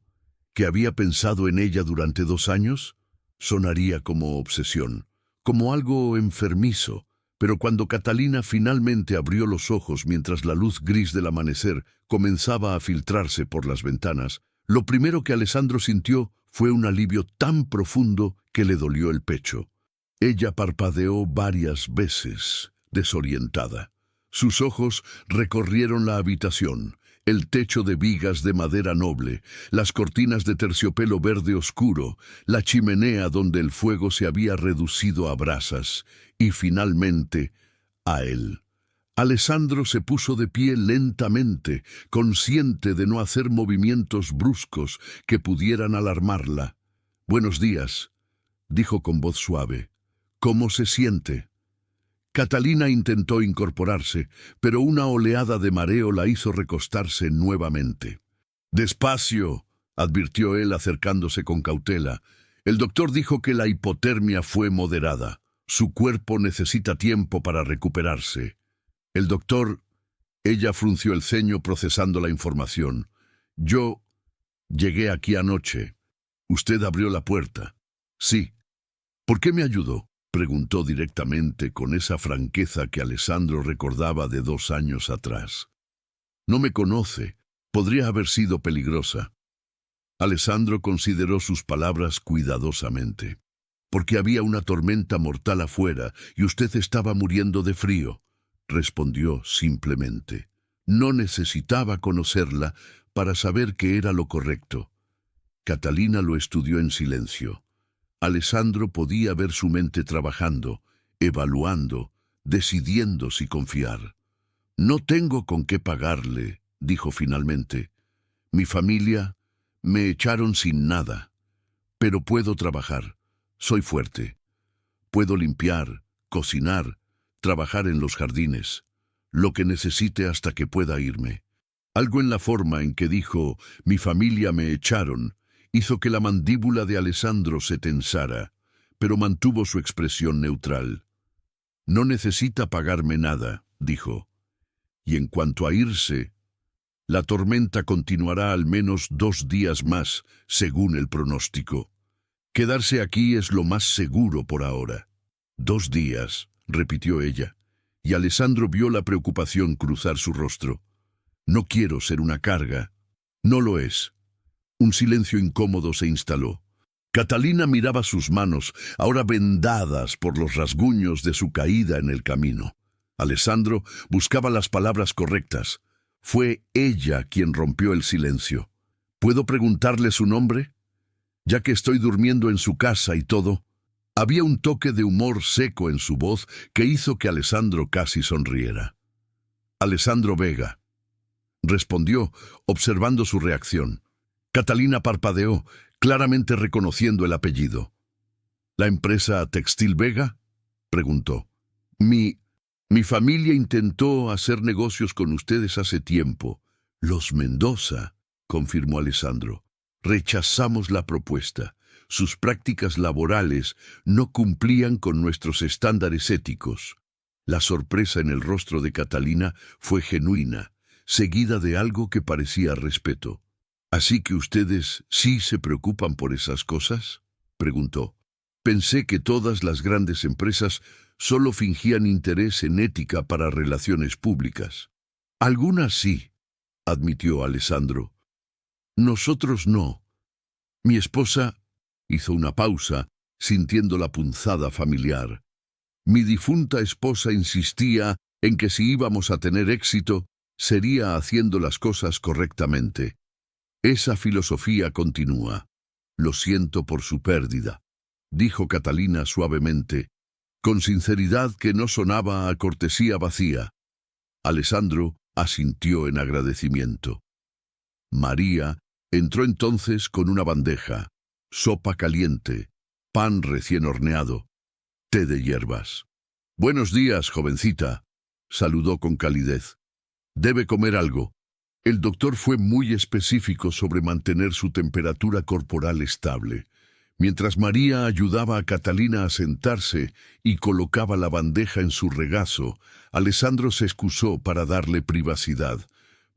¿Que había pensado en ella durante 2 años? Sonaría como obsesión, como algo enfermizo. Pero cuando Catalina finalmente abrió los ojos mientras la luz gris del amanecer comenzaba a filtrarse por las ventanas, lo primero que Alessandro sintió fue un alivio tan profundo que le dolió el pecho. Ella parpadeó varias veces, desorientada. Sus ojos recorrieron la habitación, el techo de vigas de madera noble, las cortinas de terciopelo verde oscuro, la chimenea donde el fuego se había reducido a brasas, y finalmente a él. Alessandro se puso de pie lentamente, consciente de no hacer movimientos bruscos que pudieran alarmarla. «Buenos días», dijo con voz suave. «¿Cómo se siente?» Catalina intentó incorporarse, pero una oleada de mareo la hizo recostarse nuevamente. «Despacio», advirtió él acercándose con cautela. «El doctor dijo que la hipotermia fue moderada. Su cuerpo necesita tiempo para recuperarse». El doctor... Ella frunció el ceño procesando la información. «Yo llegué aquí anoche. Usted abrió la puerta». «Sí». «¿Por qué me ayudó?», preguntó directamente con esa franqueza que Alessandro recordaba de 2 años atrás. «No me conoce. Podría haber sido peligrosa». Alessandro consideró sus palabras cuidadosamente. «Porque había una tormenta mortal afuera y usted estaba muriendo de frío», respondió simplemente. No necesitaba conocerla para saber que era lo correcto. Catalina lo estudió en silencio. Alessandro podía ver su mente trabajando, evaluando, decidiendo si confiar. «No tengo con qué pagarle», dijo finalmente. «Mi familia me echaron sin nada. Pero puedo trabajar. Soy fuerte. Puedo limpiar, cocinar, trabajar en los jardines. Lo que necesite hasta que pueda irme». Algo en la forma en que dijo «mi familia me echaron» hizo que la mandíbula de Alessandro se tensara, pero mantuvo su expresión neutral. «No necesita pagarme nada», dijo. «Y en cuanto a irse, la tormenta continuará al menos 2 días más, según el pronóstico. Quedarse aquí es lo más seguro por ahora». «2 días», repitió ella, y Alessandro vio la preocupación cruzar su rostro. «No quiero ser una carga». «No lo es». Un silencio incómodo se instaló. Catalina miraba sus manos, ahora vendadas por los rasguños de su caída en el camino. Alessandro buscaba las palabras correctas. Fue ella quien rompió el silencio. «¿Puedo preguntarle su nombre? Ya que estoy durmiendo en su casa y todo». Había un toque de humor seco en su voz que hizo que Alessandro casi sonriera. «Alessandro Vega», respondió, observando su reacción. Catalina parpadeó, claramente reconociendo el apellido. «¿La empresa Textil Vega?», preguntó. Mi familia intentó hacer negocios con ustedes hace tiempo». «Los Mendoza», confirmó Alessandro. «Rechazamos la propuesta. Sus prácticas laborales no cumplían con nuestros estándares éticos». La sorpresa en el rostro de Catalina fue genuina, seguida de algo que parecía respeto. ¿Así que ustedes sí se preocupan por esas cosas?, preguntó. Pensé que todas las grandes empresas solo fingían interés en ética para relaciones públicas. Algunas sí, admitió Alessandro. Nosotros no. Mi esposa hizo una pausa, sintiendo la punzada familiar. Mi difunta esposa insistía en que si íbamos a tener éxito, sería haciendo las cosas correctamente. Esa filosofía continúa. Lo siento por su pérdida, dijo Catalina suavemente, con sinceridad que no sonaba a cortesía vacía. Alessandro asintió en agradecimiento. María entró entonces con una bandeja, sopa caliente, pan recién horneado, té de hierbas. «Buenos días, jovencita», saludó con calidez. «Debe comer algo». El doctor fue muy específico sobre mantener su temperatura corporal estable. Mientras María ayudaba a Catalina a sentarse y colocaba la bandeja en su regazo, Alessandro se excusó para darle privacidad,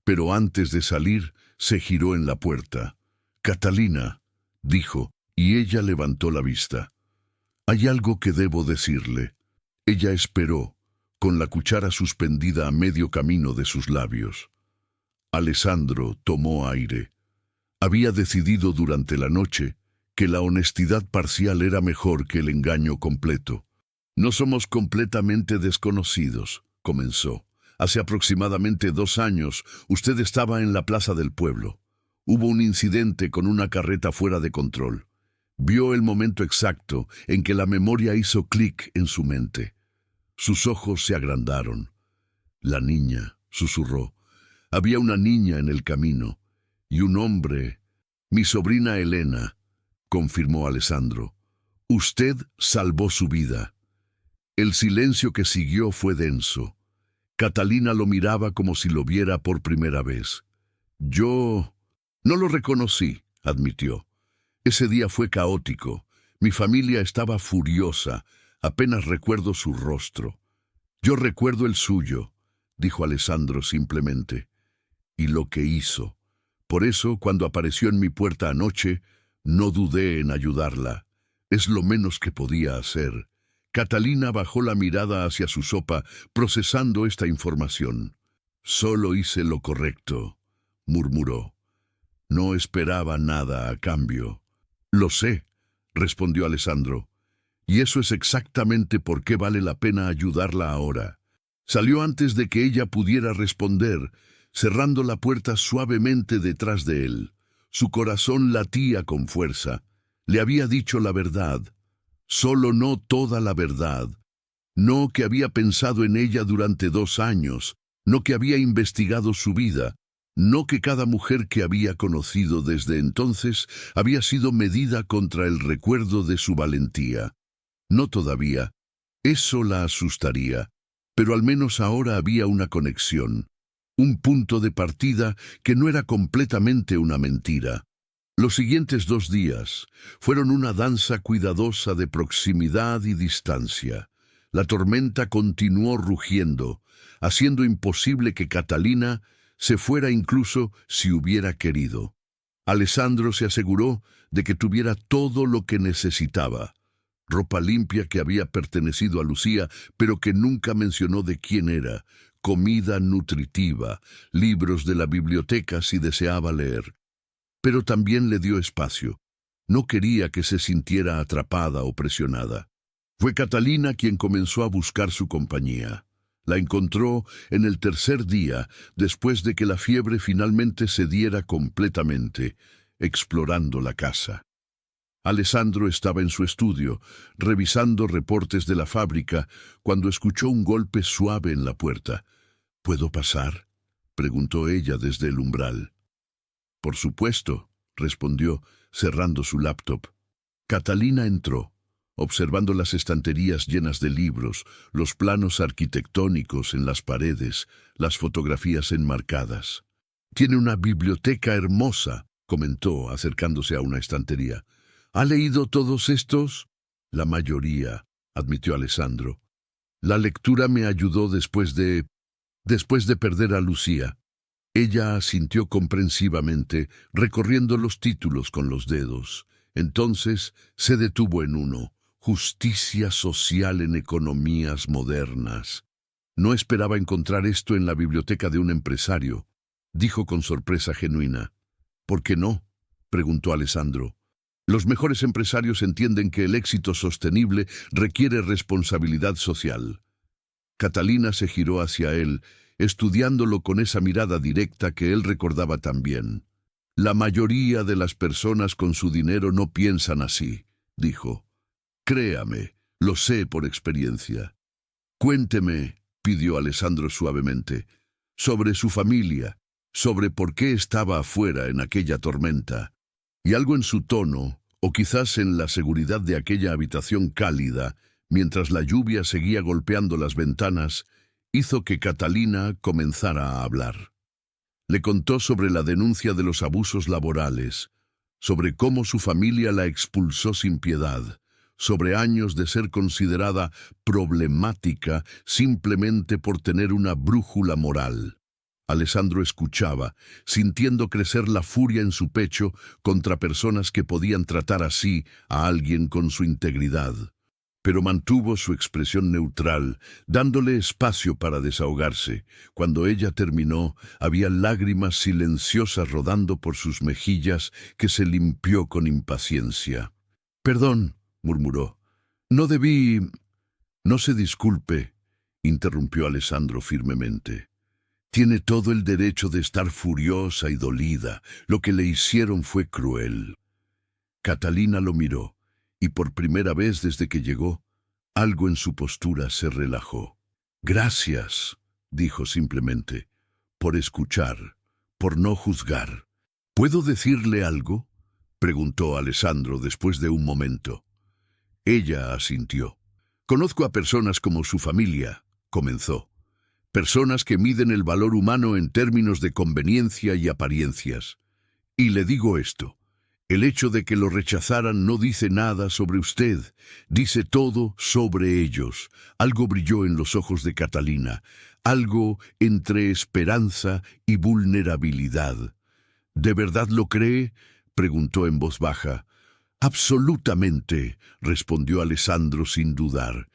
pero antes de salir se giró en la puerta. «Catalina», dijo, y ella levantó la vista. «Hay algo que debo decirle». Ella esperó, con la cuchara suspendida a medio camino de sus labios. Alessandro tomó aire. Había decidido durante la noche que la honestidad parcial era mejor que el engaño completo. «No somos completamente desconocidos», comenzó. «Hace aproximadamente 2 años, usted estaba en la plaza del pueblo. Hubo un incidente con una carreta fuera de control. Vio el momento exacto en que la memoria hizo clic en su mente. Sus ojos se agrandaron. La niña», susurró. «Había una niña en el camino. Y un hombre. Mi sobrina Elena», confirmó Alessandro. «Usted salvó su vida». El silencio que siguió fue denso. Catalina lo miraba como si lo viera por primera vez. «Yo no lo reconocí», admitió. «Ese día fue caótico. Mi familia estaba furiosa. Apenas recuerdo su rostro». «Yo recuerdo el suyo», dijo Alessandro simplemente. «Y lo que hizo. Por eso, cuando apareció en mi puerta anoche, no dudé en ayudarla. Es lo menos que podía hacer». Catalina bajó la mirada hacia su sopa, procesando esta información. «Solo hice lo correcto», murmuró. «No esperaba nada a cambio». «Lo sé», respondió Alessandro. «Y eso es exactamente por qué vale la pena ayudarla ahora». Salió antes de que ella pudiera responder, cerrando la puerta suavemente detrás de él. Su corazón latía con fuerza. Le había dicho la verdad. Solo no toda la verdad. No que había pensado en ella durante 2 años, no que había investigado su vida, no que cada mujer que había conocido desde entonces había sido medida contra el recuerdo de su valentía. No todavía. Eso la asustaría. Pero al menos ahora había una conexión, un punto de partida que no era completamente una mentira. Los siguientes 2 días fueron una danza cuidadosa de proximidad y distancia. La tormenta continuó rugiendo, haciendo imposible que Catalina se fuera incluso si hubiera querido. Alessandro se aseguró de que tuviera todo lo que necesitaba. Ropa limpia que había pertenecido a Lucía, pero que nunca mencionó de quién era, comida nutritiva, libros de la biblioteca si deseaba leer. Pero también le dio espacio. No quería que se sintiera atrapada o presionada. Fue Catalina quien comenzó a buscar su compañía. La encontró en el 3er día, después de que la fiebre finalmente cediera completamente, explorando la casa. Alessandro estaba en su estudio, revisando reportes de la fábrica, cuando escuchó un golpe suave en la puerta. «¿Puedo pasar?», preguntó ella desde el umbral. «Por supuesto», respondió, cerrando su laptop. Catalina entró, observando las estanterías llenas de libros, los planos arquitectónicos en las paredes, las fotografías enmarcadas. «Tiene una biblioteca hermosa», comentó, acercándose a una estantería. «¿Ha leído todos estos?» «La mayoría», admitió Alessandro. La lectura me ayudó después de perder a Lucía. Ella asintió comprensivamente, recorriendo los títulos con los dedos. Entonces se detuvo en uno: Justicia social en economías modernas. No esperaba encontrar esto en la biblioteca de un empresario, dijo con sorpresa genuina. ¿Por qué no?, preguntó Alessandro. Los mejores empresarios entienden que el éxito sostenible requiere responsabilidad social. Catalina se giró hacia él, estudiándolo con esa mirada directa que él recordaba tan bien. La mayoría de las personas con su dinero no piensan así, dijo. Créame, lo sé por experiencia. Cuénteme, pidió Alessandro suavemente, sobre su familia, sobre por qué estaba afuera en aquella tormenta. Y algo en su tono, o quizás en la seguridad de aquella habitación cálida, mientras la lluvia seguía golpeando las ventanas, hizo que Catalina comenzara a hablar. Le contó sobre la denuncia de los abusos laborales, sobre cómo su familia la expulsó sin piedad, sobre años de ser considerada problemática simplemente por tener una brújula moral. Alessandro escuchaba, sintiendo crecer la furia en su pecho contra personas que podían tratar así a alguien con su integridad. Pero mantuvo su expresión neutral, dándole espacio para desahogarse. Cuando ella terminó, había lágrimas silenciosas rodando por sus mejillas que se limpió con impaciencia. «Perdón», murmuró. «No debí...» «No se disculpe», interrumpió Alessandro firmemente. «Tiene todo el derecho de estar furiosa y dolida. Lo que le hicieron fue cruel». Catalina lo miró, y por primera vez desde que llegó, algo en su postura se relajó. «Gracias», dijo simplemente, «por escuchar, por no juzgar». «¿Puedo decirle algo?», preguntó Alessandro después de un momento. Ella asintió. «Conozco a personas como su familia», comenzó. «Personas que miden el valor humano en términos de conveniencia y apariencias. Y le digo esto. El hecho de que lo rechazaran no dice nada sobre usted, dice todo sobre ellos». Algo brilló en los ojos de Catalina, algo entre esperanza y vulnerabilidad. «¿De verdad lo cree?», preguntó en voz baja. «Absolutamente», respondió Alessandro sin dudar.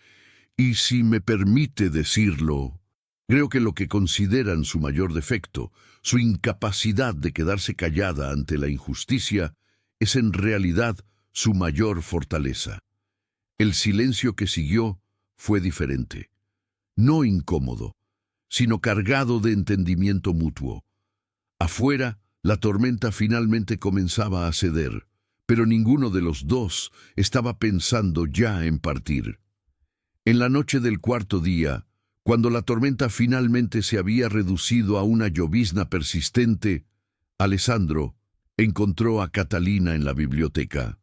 «Y si me permite decirlo, creo que lo que consideran su mayor defecto, su incapacidad de quedarse callada ante la injusticia, es en realidad su mayor fortaleza». El silencio que siguió fue diferente. No incómodo, sino cargado de entendimiento mutuo. Afuera, la tormenta finalmente comenzaba a ceder, pero ninguno de los dos estaba pensando ya en partir. En la noche del cuarto día, cuando la tormenta finalmente se había reducido a una llovizna persistente, Alessandro encontró a Catalina en la biblioteca.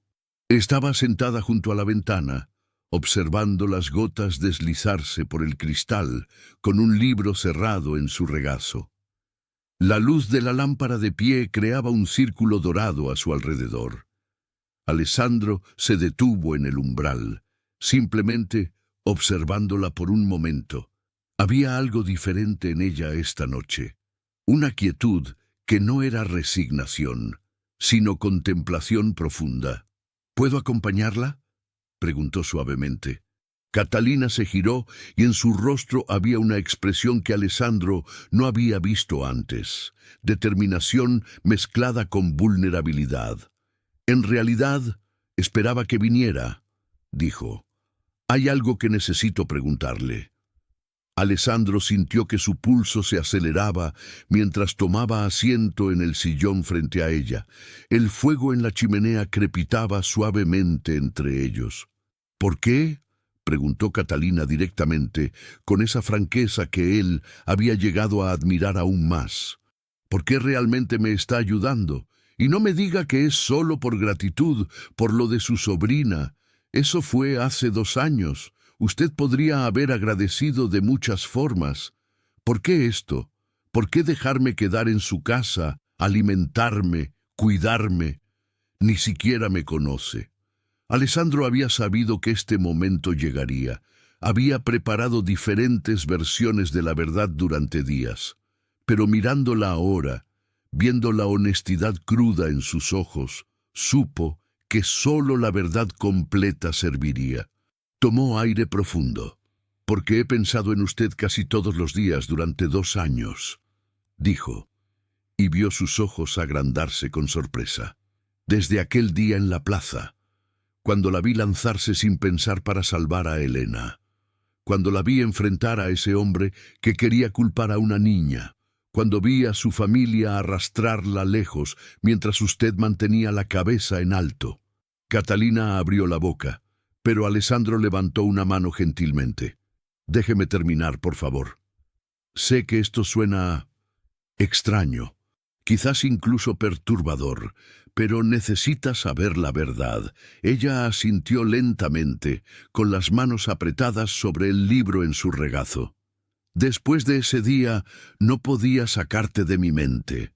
Estaba sentada junto a la ventana, observando las gotas deslizarse por el cristal, con un libro cerrado en su regazo. La luz de la lámpara de pie creaba un círculo dorado a su alrededor. Alessandro se detuvo en el umbral, simplemente observándola por un momento. Había algo diferente en ella esta noche, una quietud que no era resignación, sino contemplación profunda. «¿Puedo acompañarla?», preguntó suavemente. Catalina se giró y en su rostro había una expresión que Alessandro no había visto antes, determinación mezclada con vulnerabilidad. «En realidad, esperaba que viniera», dijo. «Hay algo que necesito preguntarle». Alessandro sintió que su pulso se aceleraba mientras tomaba asiento en el sillón frente a ella. El fuego en la chimenea crepitaba suavemente entre ellos. «¿Por qué?», preguntó Catalina directamente, con esa franqueza que él había llegado a admirar aún más. «¿Por qué realmente me está ayudando? Y no me diga que es solo por gratitud, por lo de su sobrina. Eso fue hace 2 años. Usted podría haber agradecido de muchas formas. ¿Por qué esto? ¿Por qué dejarme quedar en su casa, alimentarme, cuidarme? Ni siquiera me conoce». Alessandro había sabido que este momento llegaría. Había preparado diferentes versiones de la verdad durante días, pero mirándola ahora, viendo la honestidad cruda en sus ojos, supo que sólo la verdad completa serviría. Tomó aire profundo. «Porque he pensado en usted casi todos los días durante 2 años», dijo, y vio sus ojos agrandarse con sorpresa. Desde aquel día en la plaza, cuando la vi lanzarse sin pensar para salvar a Elena, cuando la vi enfrentar a ese hombre que quería culpar a una niña, cuando vi a su familia arrastrarla lejos mientras usted mantenía la cabeza en alto. Catalina abrió la boca, pero Alessandro levantó una mano gentilmente. «Déjeme terminar, por favor. Sé que esto suena extraño, quizás incluso perturbador, pero necesita saber la verdad». Ella asintió lentamente, con las manos apretadas sobre el libro en su regazo. «Después de ese día, no podía sacarte de mi mente»,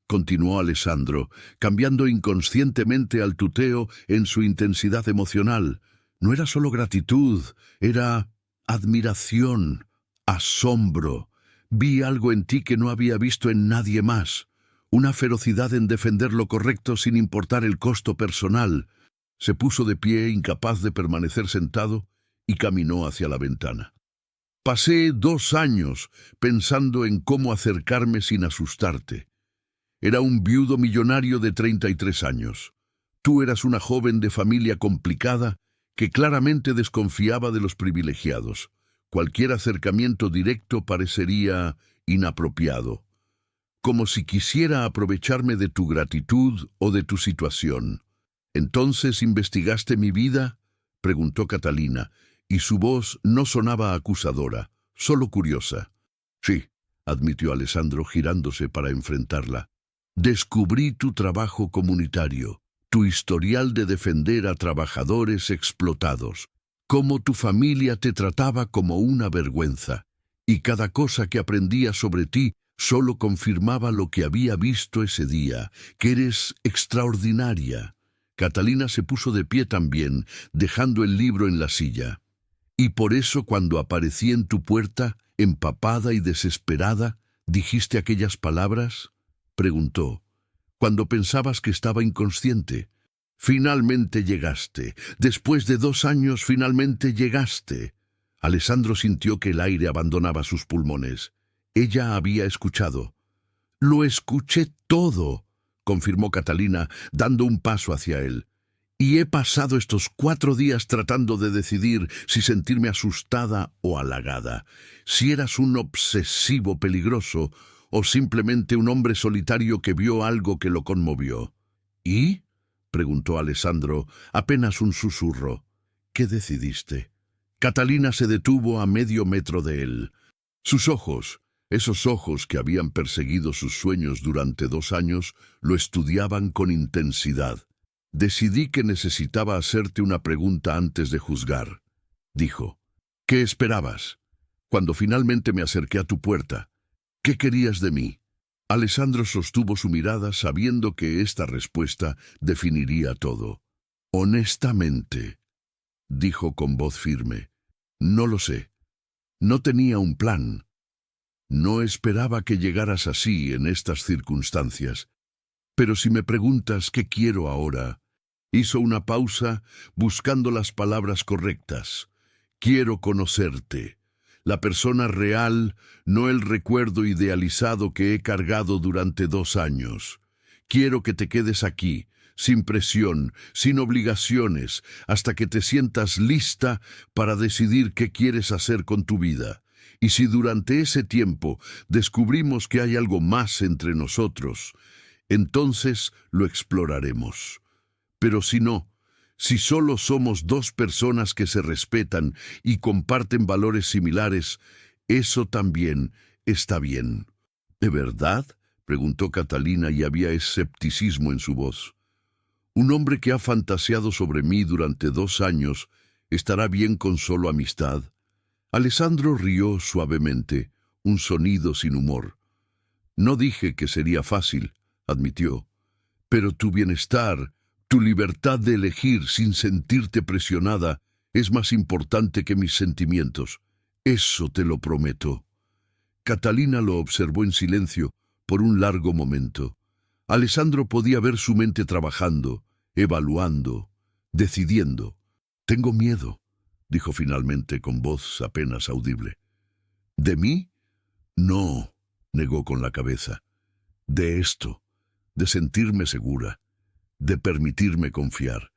continuó Alessandro, cambiando inconscientemente al tuteo en su intensidad emocional. No era solo gratitud, era admiración, asombro. Vi algo en ti que no había visto en nadie más. Una ferocidad en defender lo correcto sin importar el costo personal. Se puso de pie, incapaz de permanecer sentado, y caminó hacia la ventana. «Pasé 2 años pensando en cómo acercarme sin asustarte. Era un viudo millonario de 33 años. Tú eras una joven de familia complicada que claramente desconfiaba de los privilegiados. Cualquier acercamiento directo parecería inapropiado, como si quisiera aprovecharme de tu gratitud o de tu situación. ¿Entonces investigaste mi vida?», preguntó Catalina, y su voz no sonaba acusadora, solo curiosa. «Sí», admitió Alessandro girándose para enfrentarla. «Descubrí tu trabajo comunitario, tu historial de defender a trabajadores explotados, cómo tu familia te trataba como una vergüenza, y cada cosa que aprendía sobre ti solo confirmaba lo que había visto ese día, que eres extraordinaria». Catalina se puso de pie también, dejando el libro en la silla. «Y por eso cuando aparecí en tu puerta, empapada y desesperada, dijiste aquellas palabras», preguntó. «Cuando pensabas que estaba inconsciente. Finalmente llegaste. Después de 2 años, finalmente llegaste». Alessandro sintió que el aire abandonaba sus pulmones. Ella había escuchado. «Lo escuché todo», confirmó Catalina, dando un paso hacia él. «Y he pasado estos 4 días tratando de decidir si sentirme asustada o halagada, si eras un obsesivo peligroso o simplemente un hombre solitario que vio algo que lo conmovió». «¿Y?», preguntó Alessandro, apenas un susurro. «¿Qué decidiste?». Catalina se detuvo a medio metro de él. Sus ojos, esos ojos que habían perseguido sus sueños durante 2 años, lo estudiaban con intensidad. «Decidí que necesitaba hacerte una pregunta antes de juzgar», dijo. «¿Qué esperabas? Cuando finalmente me acerqué a tu puerta, ¿qué querías de mí?». Alessandro sostuvo su mirada sabiendo que esta respuesta definiría todo. «Honestamente», dijo con voz firme, «no lo sé. No tenía un plan. No esperaba que llegaras así en estas circunstancias. Pero si me preguntas qué quiero ahora», hizo una pausa buscando las palabras correctas. «Quiero conocerte, la persona real, no el recuerdo idealizado que he cargado durante 2 años. Quiero que te quedes aquí, sin presión, sin obligaciones, hasta que te sientas lista para decidir qué quieres hacer con tu vida. Y si durante ese tiempo descubrimos que hay algo más entre nosotros, entonces lo exploraremos. Pero si no, si solo somos 2 personas que se respetan y comparten valores similares, eso también está bien». «¿De verdad?», preguntó Catalina, y había escepticismo en su voz. «Un hombre que ha fantaseado sobre mí durante 2 años, ¿estará bien con solo amistad?». Alessandro rió suavemente, un sonido sin humor. «No dije que sería fácil», admitió, «pero tu bienestar, tu libertad de elegir sin sentirte presionada, Es más importante que mis sentimientos. Eso te lo prometo. Catalina lo observó en silencio por un largo momento. Alessandro podía ver su mente trabajando, evaluando, decidiendo. «Tengo miedo», dijo finalmente con voz apenas audible. «¿De mí?» «No», negó con la cabeza. «De esto, de sentirme segura, de permitirme confiar.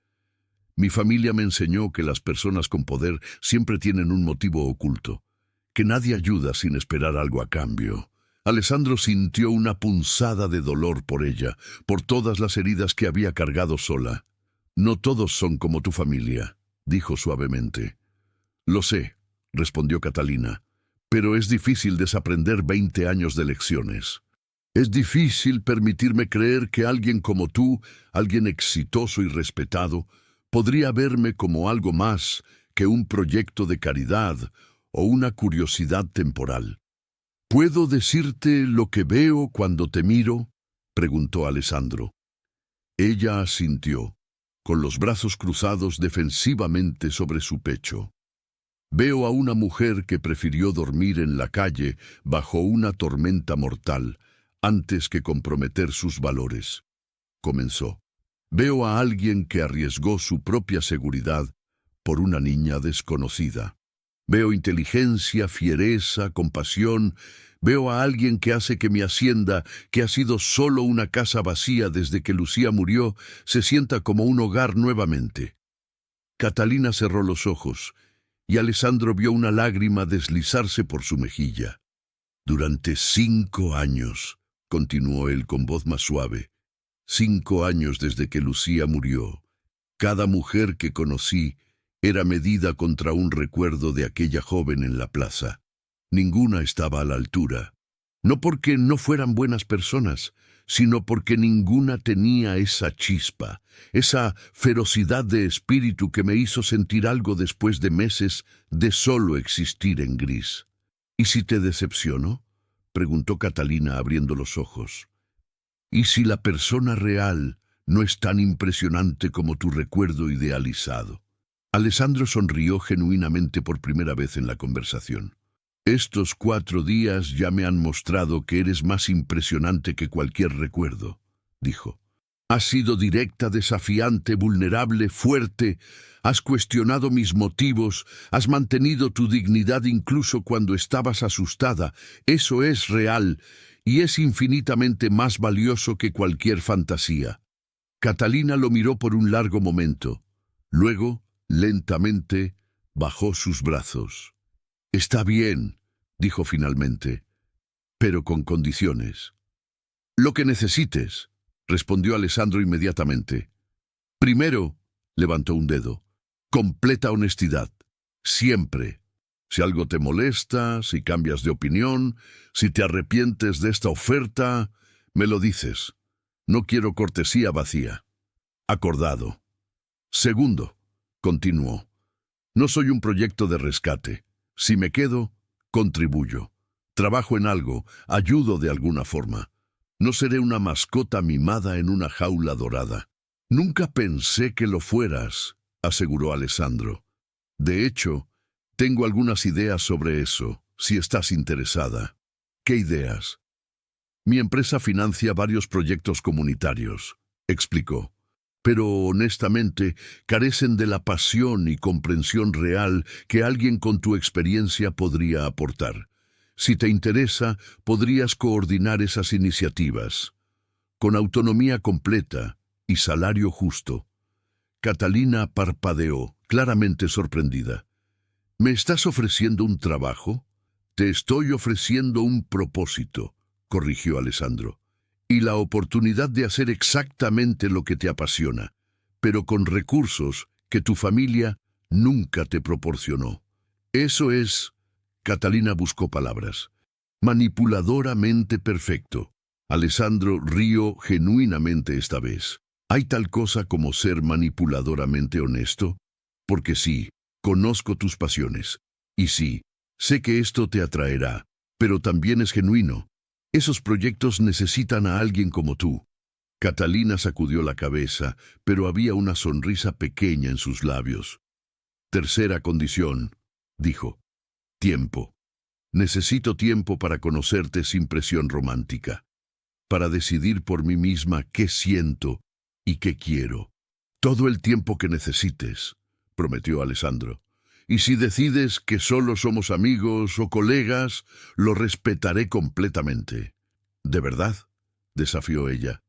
Mi familia me enseñó que las personas con poder siempre tienen un motivo oculto, que nadie ayuda sin esperar algo a cambio». Alessandro sintió una punzada de dolor por ella, por todas las heridas que había cargado sola. «No todos son como tu familia», dijo suavemente. «Lo sé», respondió Catalina, «pero es difícil desaprender 20 años de lecciones. Es difícil permitirme creer que alguien como tú, alguien exitoso y respetado, podría verme como algo más que un proyecto de caridad o una curiosidad temporal». «¿Puedo decirte lo que veo cuando te miro?», preguntó Alessandro. Ella asintió, con los brazos cruzados defensivamente sobre su pecho. «Veo a una mujer que prefirió dormir en la calle bajo una tormenta mortal antes que comprometer sus valores», comenzó. «Veo a alguien que arriesgó su propia seguridad por una niña desconocida. Veo inteligencia, fiereza, compasión. Veo a alguien que hace que mi hacienda, que ha sido solo una casa vacía desde que Lucía murió, se sienta como un hogar nuevamente». Catalina cerró los ojos y Alessandro vio una lágrima deslizarse por su mejilla. «Durante 5 años», continuó él con voz más suave, 5 años desde que Lucía murió, cada mujer que conocí era medida contra un recuerdo de aquella joven en la plaza. Ninguna estaba a la altura. No porque no fueran buenas personas, sino porque ninguna tenía esa chispa, esa ferocidad de espíritu que me hizo sentir algo después de meses de solo existir en gris. «¿Y si te decepciono?», preguntó Catalina abriendo los ojos. «¿Y si la persona real no es tan impresionante como tu recuerdo idealizado?». Alessandro sonrió genuinamente por primera vez en la conversación. «Estos 4 días ya me han mostrado que eres más impresionante que cualquier recuerdo», dijo. «Has sido directa, desafiante, vulnerable, fuerte. Has cuestionado mis motivos, has mantenido tu dignidad incluso cuando estabas asustada. Eso es real y es infinitamente más valioso que cualquier fantasía». Catalina lo miró por un largo momento. Luego, lentamente, bajó sus brazos. «Está bien», dijo finalmente, «pero con condiciones». «Lo que necesites», respondió Alessandro inmediatamente. «Primero», levantó un dedo, «completa honestidad. Siempre. Si algo te molesta, si cambias de opinión, si te arrepientes de esta oferta, me lo dices. No quiero cortesía vacía». «Acordado». «Segundo», continuó, «no soy un proyecto de rescate. Si me quedo, contribuyo. Trabajo en algo, ayudo de alguna forma. No seré una mascota mimada en una jaula dorada». «Nunca pensé que lo fueras», aseguró Alessandro. «De hecho, tengo algunas ideas sobre eso, si estás interesada». «¿Qué ideas?» «Mi empresa financia varios proyectos comunitarios», explicó. «Pero honestamente carecen de la pasión y comprensión real que alguien con tu experiencia podría aportar. Si te interesa, podrías coordinar esas iniciativas, con autonomía completa y salario justo». Catalina parpadeó, claramente sorprendida. «¿Me estás ofreciendo un trabajo?» «Te estoy ofreciendo un propósito», corrigió Alessandro. «Y la oportunidad de hacer exactamente lo que te apasiona, pero con recursos que tu familia nunca te proporcionó. Eso es», Catalina buscó palabras, «manipuladoramente perfecto». Alessandro rió genuinamente esta vez. «¿Hay tal cosa como ser manipuladoramente honesto? Porque sí, conozco tus pasiones. Y sí, sé que esto te atraerá, pero también es genuino. Esos proyectos necesitan a alguien como tú». Catalina sacudió la cabeza, pero había una sonrisa pequeña en sus labios. Tercera condición, dijo. Tiempo. Necesito tiempo para conocerte sin presión romántica, para decidir por mí misma qué siento y qué quiero. Todo el tiempo que necesites, prometió Alessandro. Y si decides que solo somos amigos o colegas, lo respetaré completamente. ¿De verdad?, desafió ella.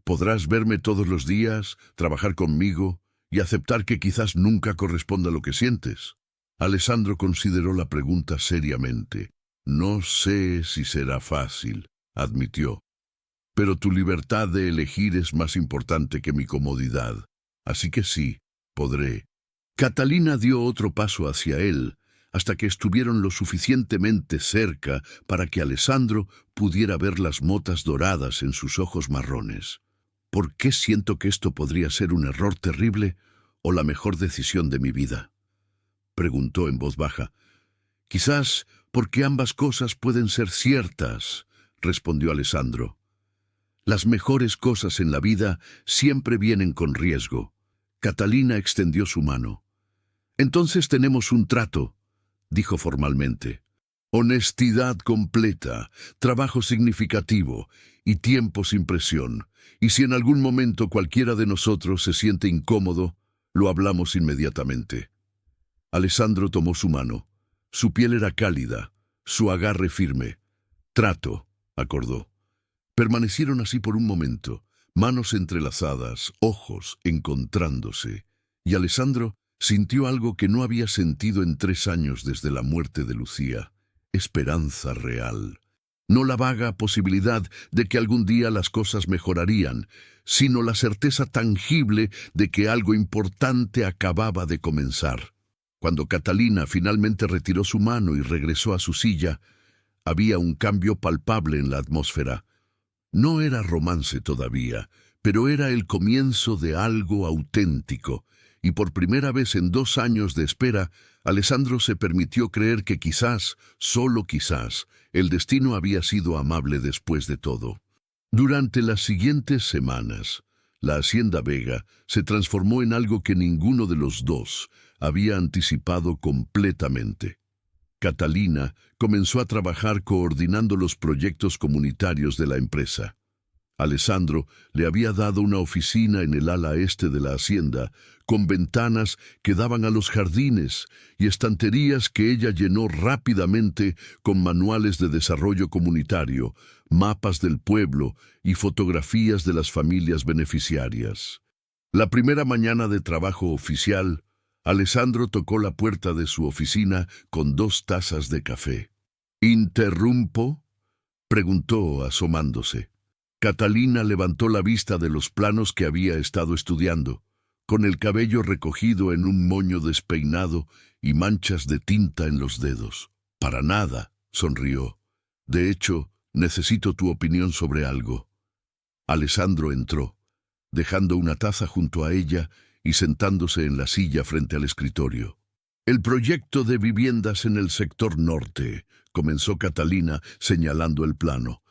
¿Podrás verme todos los días, trabajar conmigo y aceptar que quizás nunca corresponda lo que sientes? Alessandro consideró la pregunta seriamente. No sé si será fácil, admitió. Pero tu libertad de elegir es más importante que mi comodidad. Así que sí, podré. Catalina dio otro paso hacia él, hasta que estuvieron lo suficientemente cerca para que Alessandro pudiera ver las motas doradas en sus ojos marrones. ¿Por qué siento que esto podría ser un error terrible o la mejor decisión de mi vida?, preguntó en voz baja. Quizás porque ambas cosas pueden ser ciertas, respondió Alessandro. Las mejores cosas en la vida siempre vienen con riesgo. Catalina extendió su mano. Entonces tenemos un trato, dijo formalmente. Honestidad completa, trabajo significativo y tiempo sin presión. Y si en algún momento cualquiera de nosotros se siente incómodo, lo hablamos inmediatamente. Alessandro tomó su mano. Su piel era cálida, su agarre firme. Trato, acordó. Permanecieron así por un momento, manos entrelazadas, ojos encontrándose, y Alessandro sintió algo que no había sentido en 3 años desde la muerte de Lucía: esperanza real. No la vaga posibilidad de que algún día las cosas mejorarían, sino la certeza tangible de que algo importante acababa de comenzar. Cuando Catalina finalmente retiró su mano y regresó a su silla, había un cambio palpable en la atmósfera. No era romance todavía, pero era el comienzo de algo auténtico, y por primera vez en 2 años de espera, Alessandro se permitió creer que quizás, solo quizás, el destino había sido amable después de todo. Durante las siguientes semanas, la Hacienda Vega se transformó en algo que ninguno de los dos había anticipado completamente. Catalina comenzó a trabajar coordinando los proyectos comunitarios de la empresa. Alessandro le había dado una oficina en el ala este de la hacienda, con ventanas que daban a los jardines y estanterías que ella llenó rápidamente con manuales de desarrollo comunitario, mapas del pueblo y fotografías de las familias beneficiarias. La primera mañana de trabajo oficial, Alessandro tocó la puerta de su oficina con 2 tazas de café. ¿Interrumpo?, preguntó asomándose. Catalina levantó la vista de los planos que había estado estudiando, con el cabello recogido en un moño despeinado y manchas de tinta en los dedos. Para nada, sonrió. De hecho, necesito tu opinión sobre algo. Alessandro entró, dejando una taza junto a ella y sentándose en la silla frente al escritorio. El proyecto de viviendas en el sector norte, comenzó Catalina señalando el plano.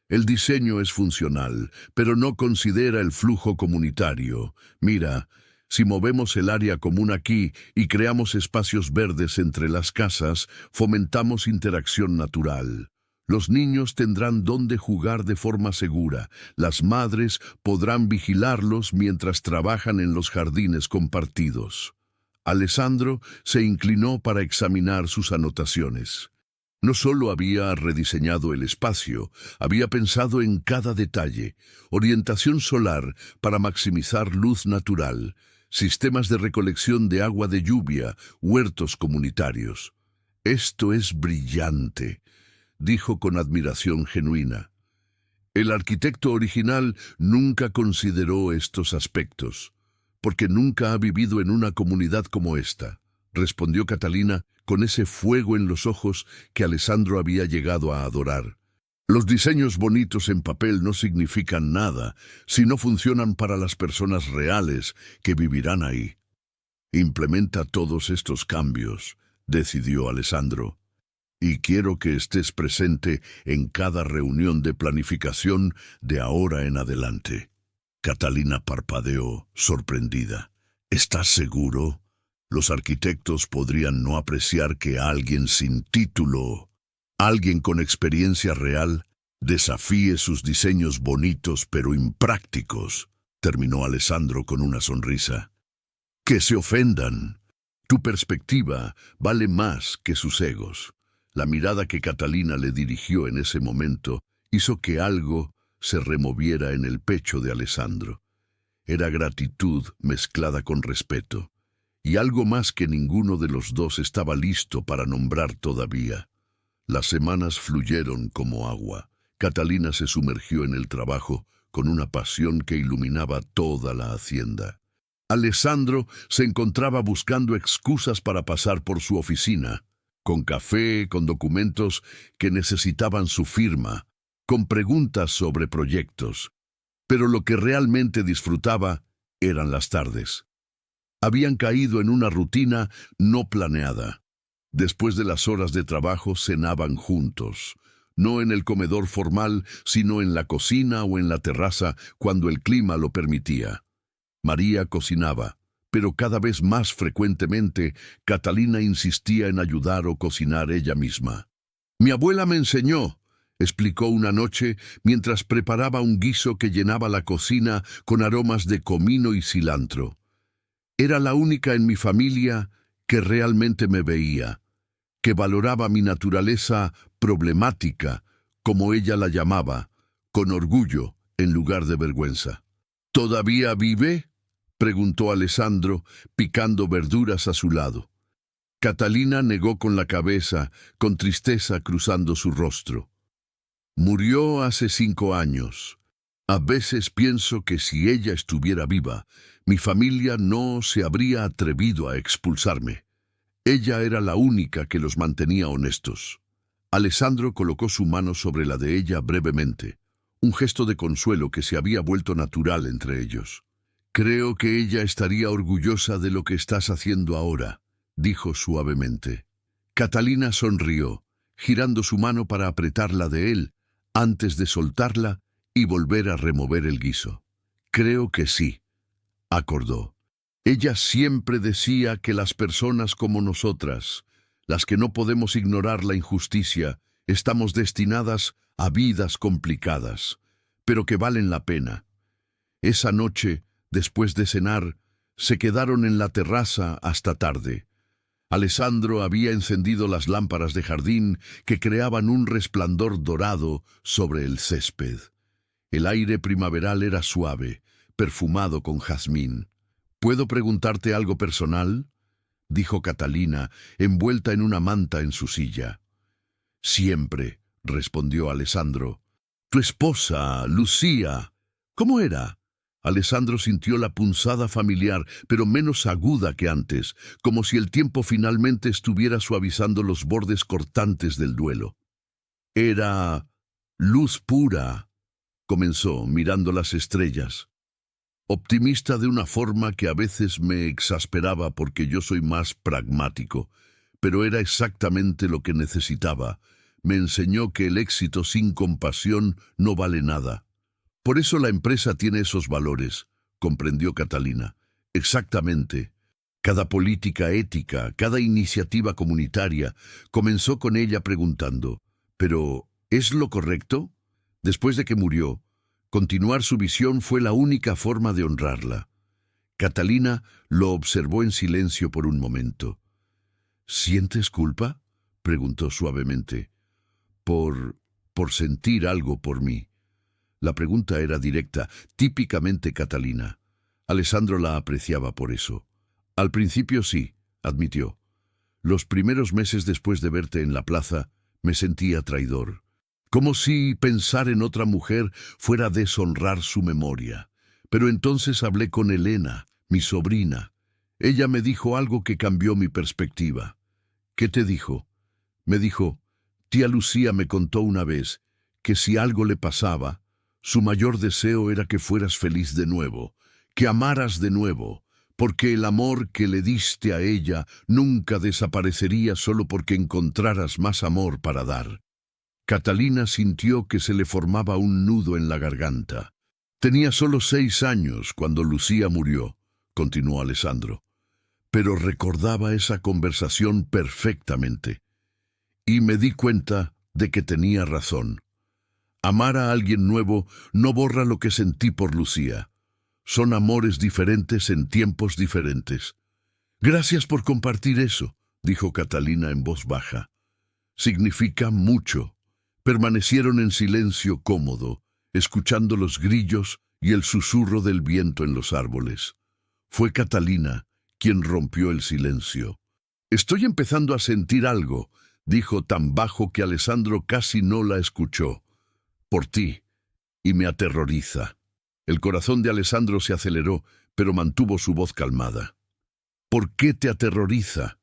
El diseño es funcional, pero no considera el flujo comunitario. Mira, si movemos el área común aquí y creamos espacios verdes entre las casas, fomentamos interacción natural. Los niños tendrán dónde jugar de forma segura. Las madres podrán vigilarlos mientras trabajan en los jardines compartidos. Alessandro se inclinó para examinar sus anotaciones. No solo había rediseñado el espacio, había pensado en cada detalle: orientación solar para maximizar luz natural, sistemas de recolección de agua de lluvia, huertos comunitarios. Esto es brillante, dijo con admiración genuina. El arquitecto original nunca consideró estos aspectos, porque nunca ha vivido en una comunidad como esta, respondió Catalina con ese fuego en los ojos que Alessandro había llegado a adorar. Los diseños bonitos en papel no significan nada si no funcionan para las personas reales que vivirán ahí. Implementa todos estos cambios, decidió Alessandro, y quiero que estés presente en cada reunión de planificación de ahora en adelante. Catalina parpadeó, sorprendida. ¿Estás seguro?, Los arquitectos podrían no apreciar que alguien sin título, alguien con experiencia real, desafíe sus diseños bonitos pero imprácticos, terminó Alessandro con una sonrisa. Que se ofendan. Tu perspectiva vale más que sus egos. La mirada que Catalina le dirigió en ese momento hizo que algo se removiera en el pecho de Alessandro. Era gratitud mezclada con respeto, y algo más que ninguno de los dos estaba listo para nombrar todavía. Las semanas fluyeron como agua. Catalina se sumergió en el trabajo con una pasión que iluminaba toda la hacienda. Alessandro se encontraba buscando excusas para pasar por su oficina, con café, con documentos que necesitaban su firma, con preguntas sobre proyectos. Pero lo que realmente disfrutaba eran las tardes. Habían caído en una rutina no planeada. Después de las horas de trabajo cenaban juntos, no en el comedor formal, sino en la cocina o en la terraza cuando el clima lo permitía. María cocinaba, pero cada vez más frecuentemente Catalina insistía en ayudar o cocinar ella misma. «Mi abuela me enseñó», explicó una noche mientras preparaba un guiso que llenaba la cocina con aromas de comino y cilantro. Era la única en mi familia que realmente me veía, que valoraba mi naturaleza problemática, como ella la llamaba, con orgullo en lugar de vergüenza. «¿Todavía vive?», preguntó Alessandro, picando verduras a su lado. Catalina negó con la cabeza, con tristeza cruzando su rostro. «Murió hace 5 años. A veces pienso que si ella estuviera viva, mi familia no se habría atrevido a expulsarme. Ella era la única que los mantenía honestos». Alessandro colocó su mano sobre la de ella brevemente, un gesto de consuelo que se había vuelto natural entre ellos. «Creo que ella estaría orgullosa de lo que estás haciendo ahora», dijo suavemente. Catalina sonrió, girando su mano para apretarla de él, antes de soltarla y volver a remover el guiso. «Creo que sí», acordó. Ella siempre decía que las personas como nosotras, las que no podemos ignorar la injusticia, estamos destinadas a vidas complicadas, pero que valen la pena. Esa noche, después de cenar, se quedaron en la terraza hasta tarde. Alessandro había encendido las lámparas de jardín que creaban un resplandor dorado sobre el césped. El aire primaveral era suave, perfumado con jazmín. «¿Puedo preguntarte algo personal?», dijo Catalina, envuelta en una manta en su silla. «Siempre», respondió Alessandro. «Tu esposa, Lucía, ¿cómo era?». Alessandro sintió la punzada familiar, pero menos aguda que antes, como si el tiempo finalmente estuviera suavizando los bordes cortantes del duelo. «Era luz pura», comenzó, mirando las estrellas. «Optimista de una forma que a veces me exasperaba porque yo soy más pragmático, pero era exactamente lo que necesitaba. Me enseñó que el éxito sin compasión no vale nada. Por eso la empresa tiene esos valores», comprendió Catalina. «Exactamente. Cada política ética, cada iniciativa comunitaria, comenzó con ella preguntando, ¿pero es lo correcto?». Después de que murió, continuar su visión fue la única forma de honrarla. Catalina lo observó en silencio por un momento. «¿Sientes culpa?», preguntó suavemente. Por sentir algo por mí». La pregunta era directa, típicamente Catalina. Alessandro la apreciaba por eso. «Al principio sí», admitió. «Los primeros meses después de verte en la plaza, me sentía traidor. Como si pensar en otra mujer fuera deshonrar su memoria. Pero entonces hablé con Elena, mi sobrina. Ella me dijo algo que cambió mi perspectiva». «¿Qué te dijo?». «Me dijo, tía Lucía me contó una vez que si algo le pasaba, su mayor deseo era que fueras feliz de nuevo, que amaras de nuevo, porque el amor que le diste a ella nunca desaparecería solo porque encontraras más amor para dar». Catalina sintió que se le formaba un nudo en la garganta. «Tenía solo 6 años cuando Lucía murió», continuó Alessandro. pero recordaba esa conversación perfectamente. Y me di cuenta de que tenía razón. Amar a alguien nuevo no borra lo que sentí por Lucía. Son amores diferentes en tiempos diferentes. Gracias por compartir eso, dijo Catalina en voz baja. Significa mucho. Permanecieron en silencio cómodo, escuchando los grillos y el susurro del viento en los árboles. Fue Catalina quien rompió el silencio. Estoy empezando a sentir algo, dijo tan bajo que Alessandro casi no la escuchó. Por ti, y me aterroriza. El corazón de Alessandro se aceleró, pero mantuvo su voz calmada. ¿Por qué te aterroriza?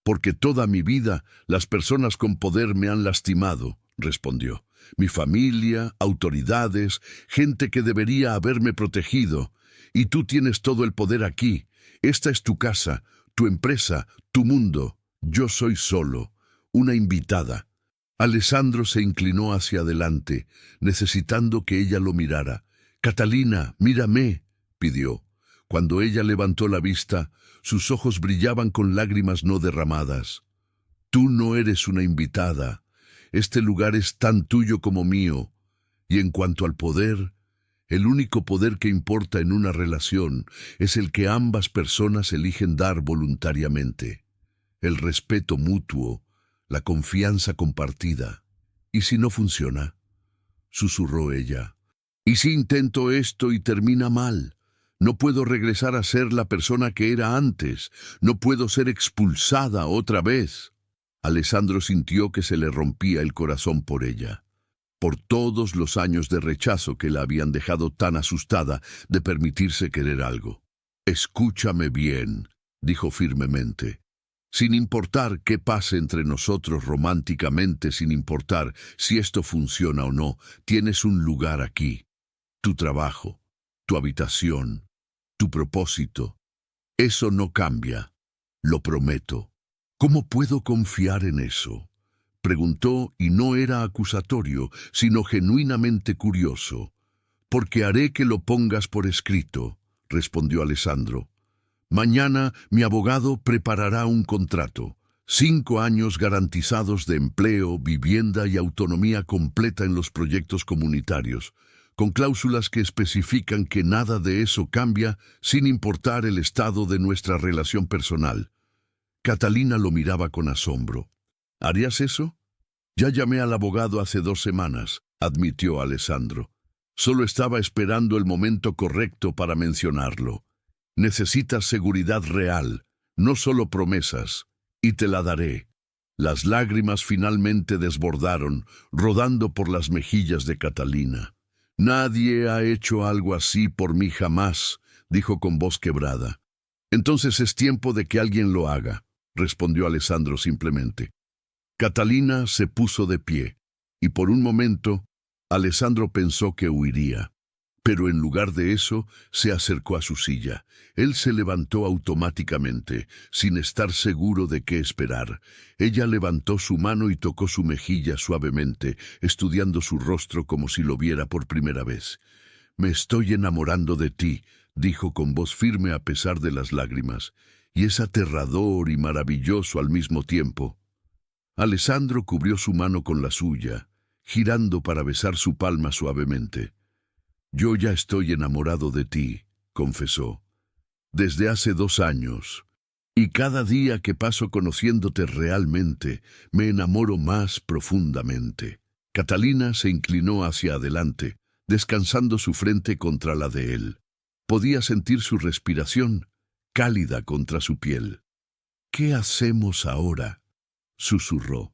Porque toda mi vida las personas con poder me han lastimado, respondió. Mi familia, autoridades, gente que debería haberme protegido. Y tú tienes todo el poder aquí. Esta es tu casa, tu empresa, tu mundo. Yo soy solo, una invitada. Alessandro se inclinó hacia adelante, necesitando que ella lo mirara. «Catalina, mírame», pidió. Cuando ella levantó la vista, sus ojos brillaban con lágrimas no derramadas. «Tú no eres una invitada. Este lugar es tan tuyo como mío. Y en cuanto al poder, el único poder que importa en una relación es el que ambas personas eligen dar voluntariamente. El respeto mutuo, la confianza compartida. ¿Y si no funciona?», susurró ella. «¿Y si intento esto y termina mal? No puedo regresar a ser la persona que era antes. No puedo ser expulsada otra vez». Alessandro sintió que se le rompía el corazón por ella, por todos los años de rechazo que la habían dejado tan asustada de permitirse querer algo. «Escúchame bien», dijo firmemente. «Sin importar qué pase entre nosotros románticamente, sin importar si esto funciona o no, tienes un lugar aquí. Tu trabajo, tu habitación, tu propósito. Eso no cambia, lo prometo». «¿Cómo puedo confiar en eso?», preguntó, y no era acusatorio, sino genuinamente curioso. «Porque haré que lo pongas por escrito», respondió Alessandro. «Mañana mi abogado preparará un contrato. 5 años garantizados de empleo, vivienda y autonomía completa en los proyectos comunitarios, con cláusulas que especifican que nada de eso cambia sin importar el estado de nuestra relación personal». Catalina lo miraba con asombro. «¿Harías eso?». «Ya llamé al abogado hace 2 semanas», admitió Alessandro. «Solo estaba esperando el momento correcto para mencionarlo. Necesitas seguridad real, no solo promesas, y te la daré». Las lágrimas finalmente desbordaron, rodando por las mejillas de Catalina. «Nadie ha hecho algo así por mí jamás», dijo con voz quebrada. «Entonces es tiempo de que alguien lo haga», respondió Alessandro simplemente. Catalina se puso de pie, y por un momento Alessandro pensó que huiría. Pero en lugar de eso, se acercó a su silla. Él se levantó automáticamente, sin estar seguro de qué esperar. Ella levantó su mano y tocó su mejilla suavemente, estudiando su rostro como si lo viera por primera vez. «Me estoy enamorando de ti», dijo con voz firme a pesar de las lágrimas. «Y es aterrador y maravilloso al mismo tiempo». Alessandro cubrió su mano con la suya, girando para besar su palma suavemente. «Yo ya estoy enamorado de ti», confesó. «Desde hace 2 años. Y cada día que paso conociéndote realmente, me enamoro más profundamente». Catalina se inclinó hacia adelante, descansando su frente contra la de él. Podía sentir su respiración, cálida contra su piel. «¿Qué hacemos ahora?», susurró.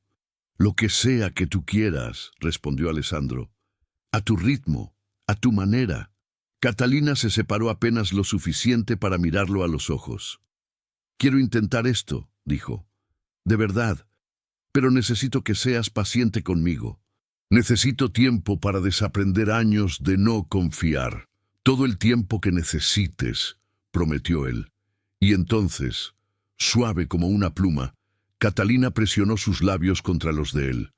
«Lo que sea que tú quieras», respondió Alessandro. «A tu ritmo, a tu manera». Catalina se separó apenas lo suficiente para mirarlo a los ojos. «Quiero intentar esto», dijo. «De verdad. Pero necesito que seas paciente conmigo. Necesito tiempo para desaprender años de no confiar. Todo el tiempo que necesites», prometió él. Y entonces, suave como una pluma, Catalina presionó sus labios contra los de él.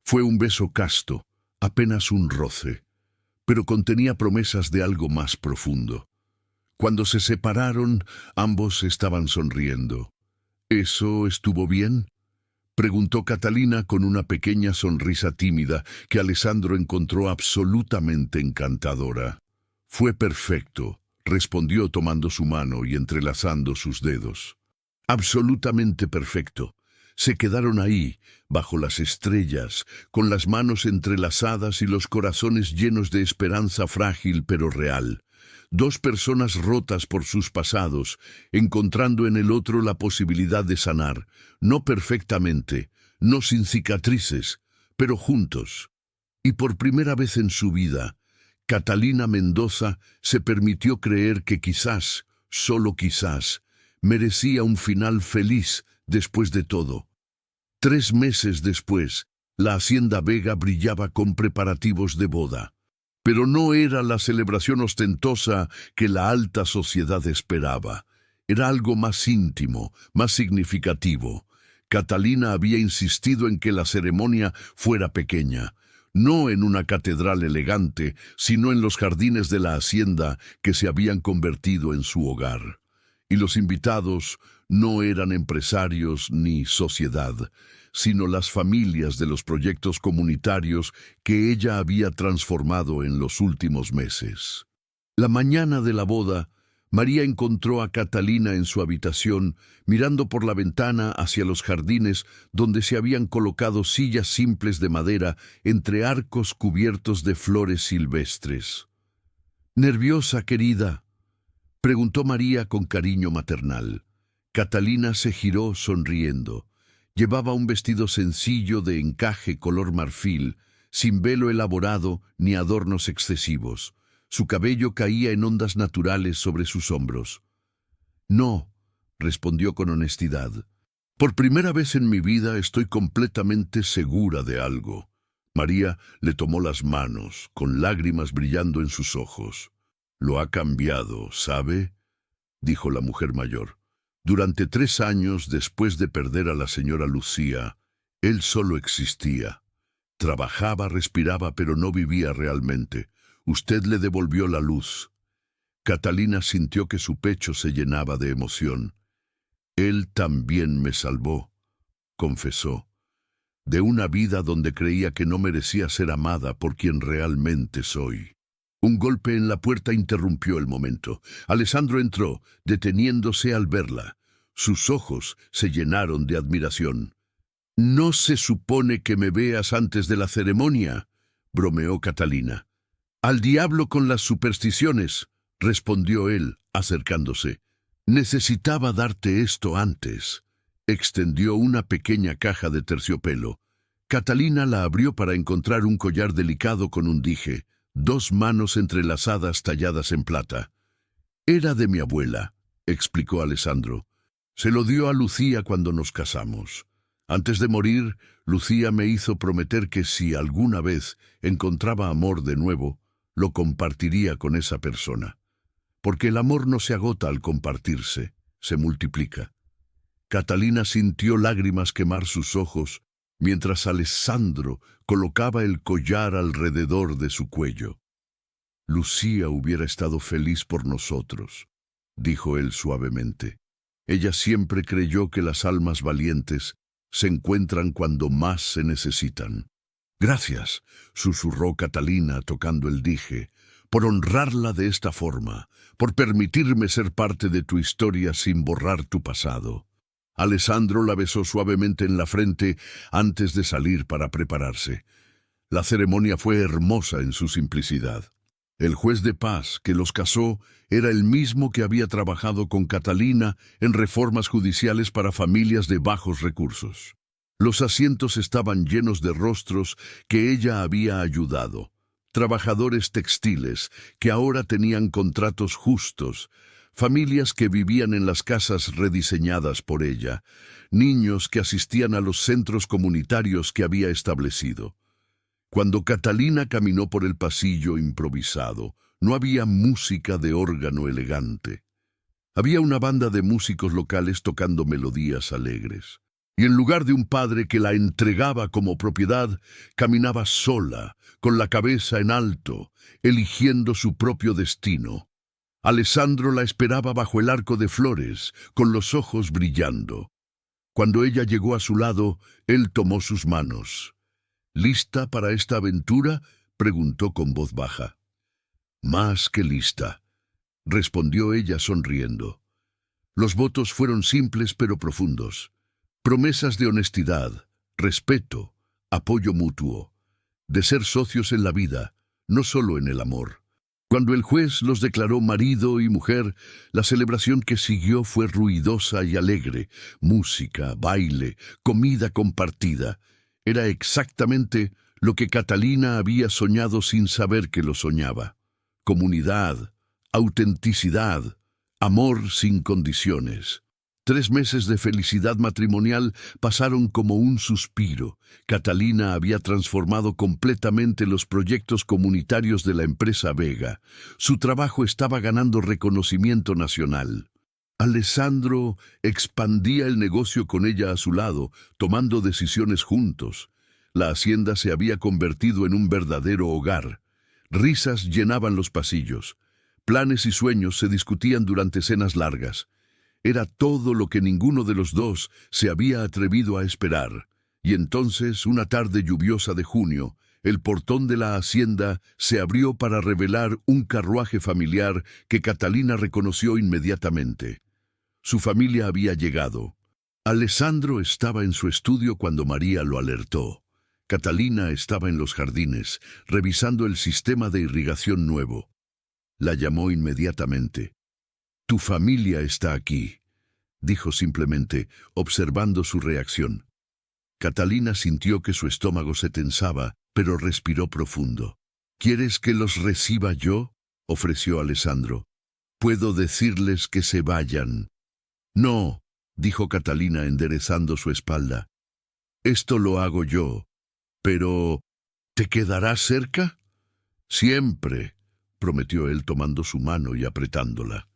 Fue un beso casto, apenas un roce, pero contenía promesas de algo más profundo. Cuando se separaron, ambos estaban sonriendo. ¿Eso estuvo bien?, preguntó Catalina con una pequeña sonrisa tímida que Alessandro encontró absolutamente encantadora. Fue perfecto, respondió tomando su mano y entrelazando sus dedos. Absolutamente perfecto. Se quedaron ahí, bajo las estrellas, con las manos entrelazadas y los corazones llenos de esperanza frágil pero real. Dos personas rotas por sus pasados, encontrando en el otro la posibilidad de sanar, no perfectamente, no sin cicatrices, pero juntos. Y por primera vez en su vida, Catalina Mendoza se permitió creer que quizás, solo quizás, merecía un final feliz después de todo. 3 meses después, la Hacienda Vega brillaba con preparativos de boda. Pero no era la celebración ostentosa que la alta sociedad esperaba. Era algo más íntimo, más significativo. Catalina había insistido en que la ceremonia fuera pequeña, no en una catedral elegante, sino en los jardines de la hacienda que se habían convertido en su hogar. Y los invitados no eran empresarios ni sociedad, sino las familias de los proyectos comunitarios que ella había transformado en los últimos meses. La mañana de la boda, María encontró a Catalina en su habitación, mirando por la ventana hacia los jardines donde se habían colocado sillas simples de madera entre arcos cubiertos de flores silvestres. «¿Nerviosa, querida?», preguntó María con cariño maternal. Catalina se giró sonriendo. Llevaba un vestido sencillo de encaje color marfil, sin velo elaborado ni adornos excesivos. Su cabello caía en ondas naturales sobre sus hombros. «No», respondió con honestidad. «Por primera vez en mi vida estoy completamente segura de algo». María le tomó las manos, con lágrimas brillando en sus ojos. «Lo ha cambiado, ¿sabe?», dijo la mujer mayor. «Durante 3 años después de perder a la señora Lucía, él solo existía. Trabajaba, respiraba, pero no vivía realmente. Usted le devolvió la luz». Catalina sintió que su pecho se llenaba de emoción. «Él también me salvó», confesó, «de una vida donde creía que no merecía ser amada por quien realmente soy». Un golpe en la puerta interrumpió el momento. Alessandro entró, deteniéndose al verla. Sus ojos se llenaron de admiración. «¿No se supone que me veas antes de la ceremonia?», bromeó Catalina. «Al diablo con las supersticiones», respondió él, acercándose. «Necesitaba darte esto antes». Extendió una pequeña caja de terciopelo. Catalina la abrió para encontrar un collar delicado con un dije, 2 manos entrelazadas talladas en plata. «Era de mi abuela», explicó Alessandro. «Se lo dio a Lucía cuando nos casamos. Antes de morir, Lucía me hizo prometer que si alguna vez encontraba amor de nuevo, lo compartiría con esa persona. Porque el amor no se agota al compartirse, se multiplica». Catalina sintió lágrimas quemar sus ojos mientras Alessandro colocaba el collar alrededor de su cuello. «Lucía hubiera estado feliz por nosotros», dijo él suavemente. «Ella siempre creyó que las almas valientes se encuentran cuando más se necesitan». «Gracias», susurró Catalina tocando el dije, «por honrarla de esta forma, por permitirme ser parte de tu historia sin borrar tu pasado». Alessandro la besó suavemente en la frente antes de salir para prepararse. La ceremonia fue hermosa en su simplicidad. El juez de paz que los casó era el mismo que había trabajado con Catalina en reformas judiciales para familias de bajos recursos. Los asientos estaban llenos de rostros que ella había ayudado. Trabajadores textiles que ahora tenían contratos justos, familias que vivían en las casas rediseñadas por ella, niños que asistían a los centros comunitarios que había establecido. Cuando Catalina caminó por el pasillo improvisado, no había música de órgano elegante. Había una banda de músicos locales tocando melodías alegres. Y en lugar de un padre que la entregaba como propiedad, caminaba sola, con la cabeza en alto, eligiendo su propio destino. Alessandro la esperaba bajo el arco de flores, con los ojos brillando. Cuando ella llegó a su lado, él tomó sus manos. ¿Lista para esta aventura?, preguntó con voz baja. Más que lista, respondió ella sonriendo. Los votos fueron simples pero profundos. Promesas de honestidad, respeto, apoyo mutuo, de ser socios en la vida, no solo en el amor. Cuando el juez los declaró marido y mujer, la celebración que siguió fue ruidosa y alegre. Música, baile, comida compartida. Era exactamente lo que Catalina había soñado sin saber que lo soñaba. Comunidad, autenticidad, amor sin condiciones. 3 meses de felicidad matrimonial pasaron como un suspiro. Catalina había transformado completamente los proyectos comunitarios de la empresa Vega. Su trabajo estaba ganando reconocimiento nacional. Alessandro expandía el negocio con ella a su lado, tomando decisiones juntos. La hacienda se había convertido en un verdadero hogar. Risas llenaban los pasillos. Planes y sueños se discutían durante cenas largas. Era todo lo que ninguno de los dos se había atrevido a esperar. Y entonces, una tarde lluviosa de junio, el portón de la hacienda se abrió para revelar un carruaje familiar que Catalina reconoció inmediatamente. Su familia había llegado. Alessandro estaba en su estudio cuando María lo alertó. Catalina estaba en los jardines, revisando el sistema de irrigación nuevo. La llamó inmediatamente. «Tu familia está aquí», dijo simplemente, observando su reacción. Catalina sintió que su estómago se tensaba, pero respiró profundo. «¿Quieres que los reciba yo?», ofreció Alessandro. «Puedo decirles que se vayan». «No», dijo Catalina enderezando su espalda. «Esto lo hago yo. Pero, ¿te quedarás cerca?». «Siempre», prometió él tomando su mano y apretándola.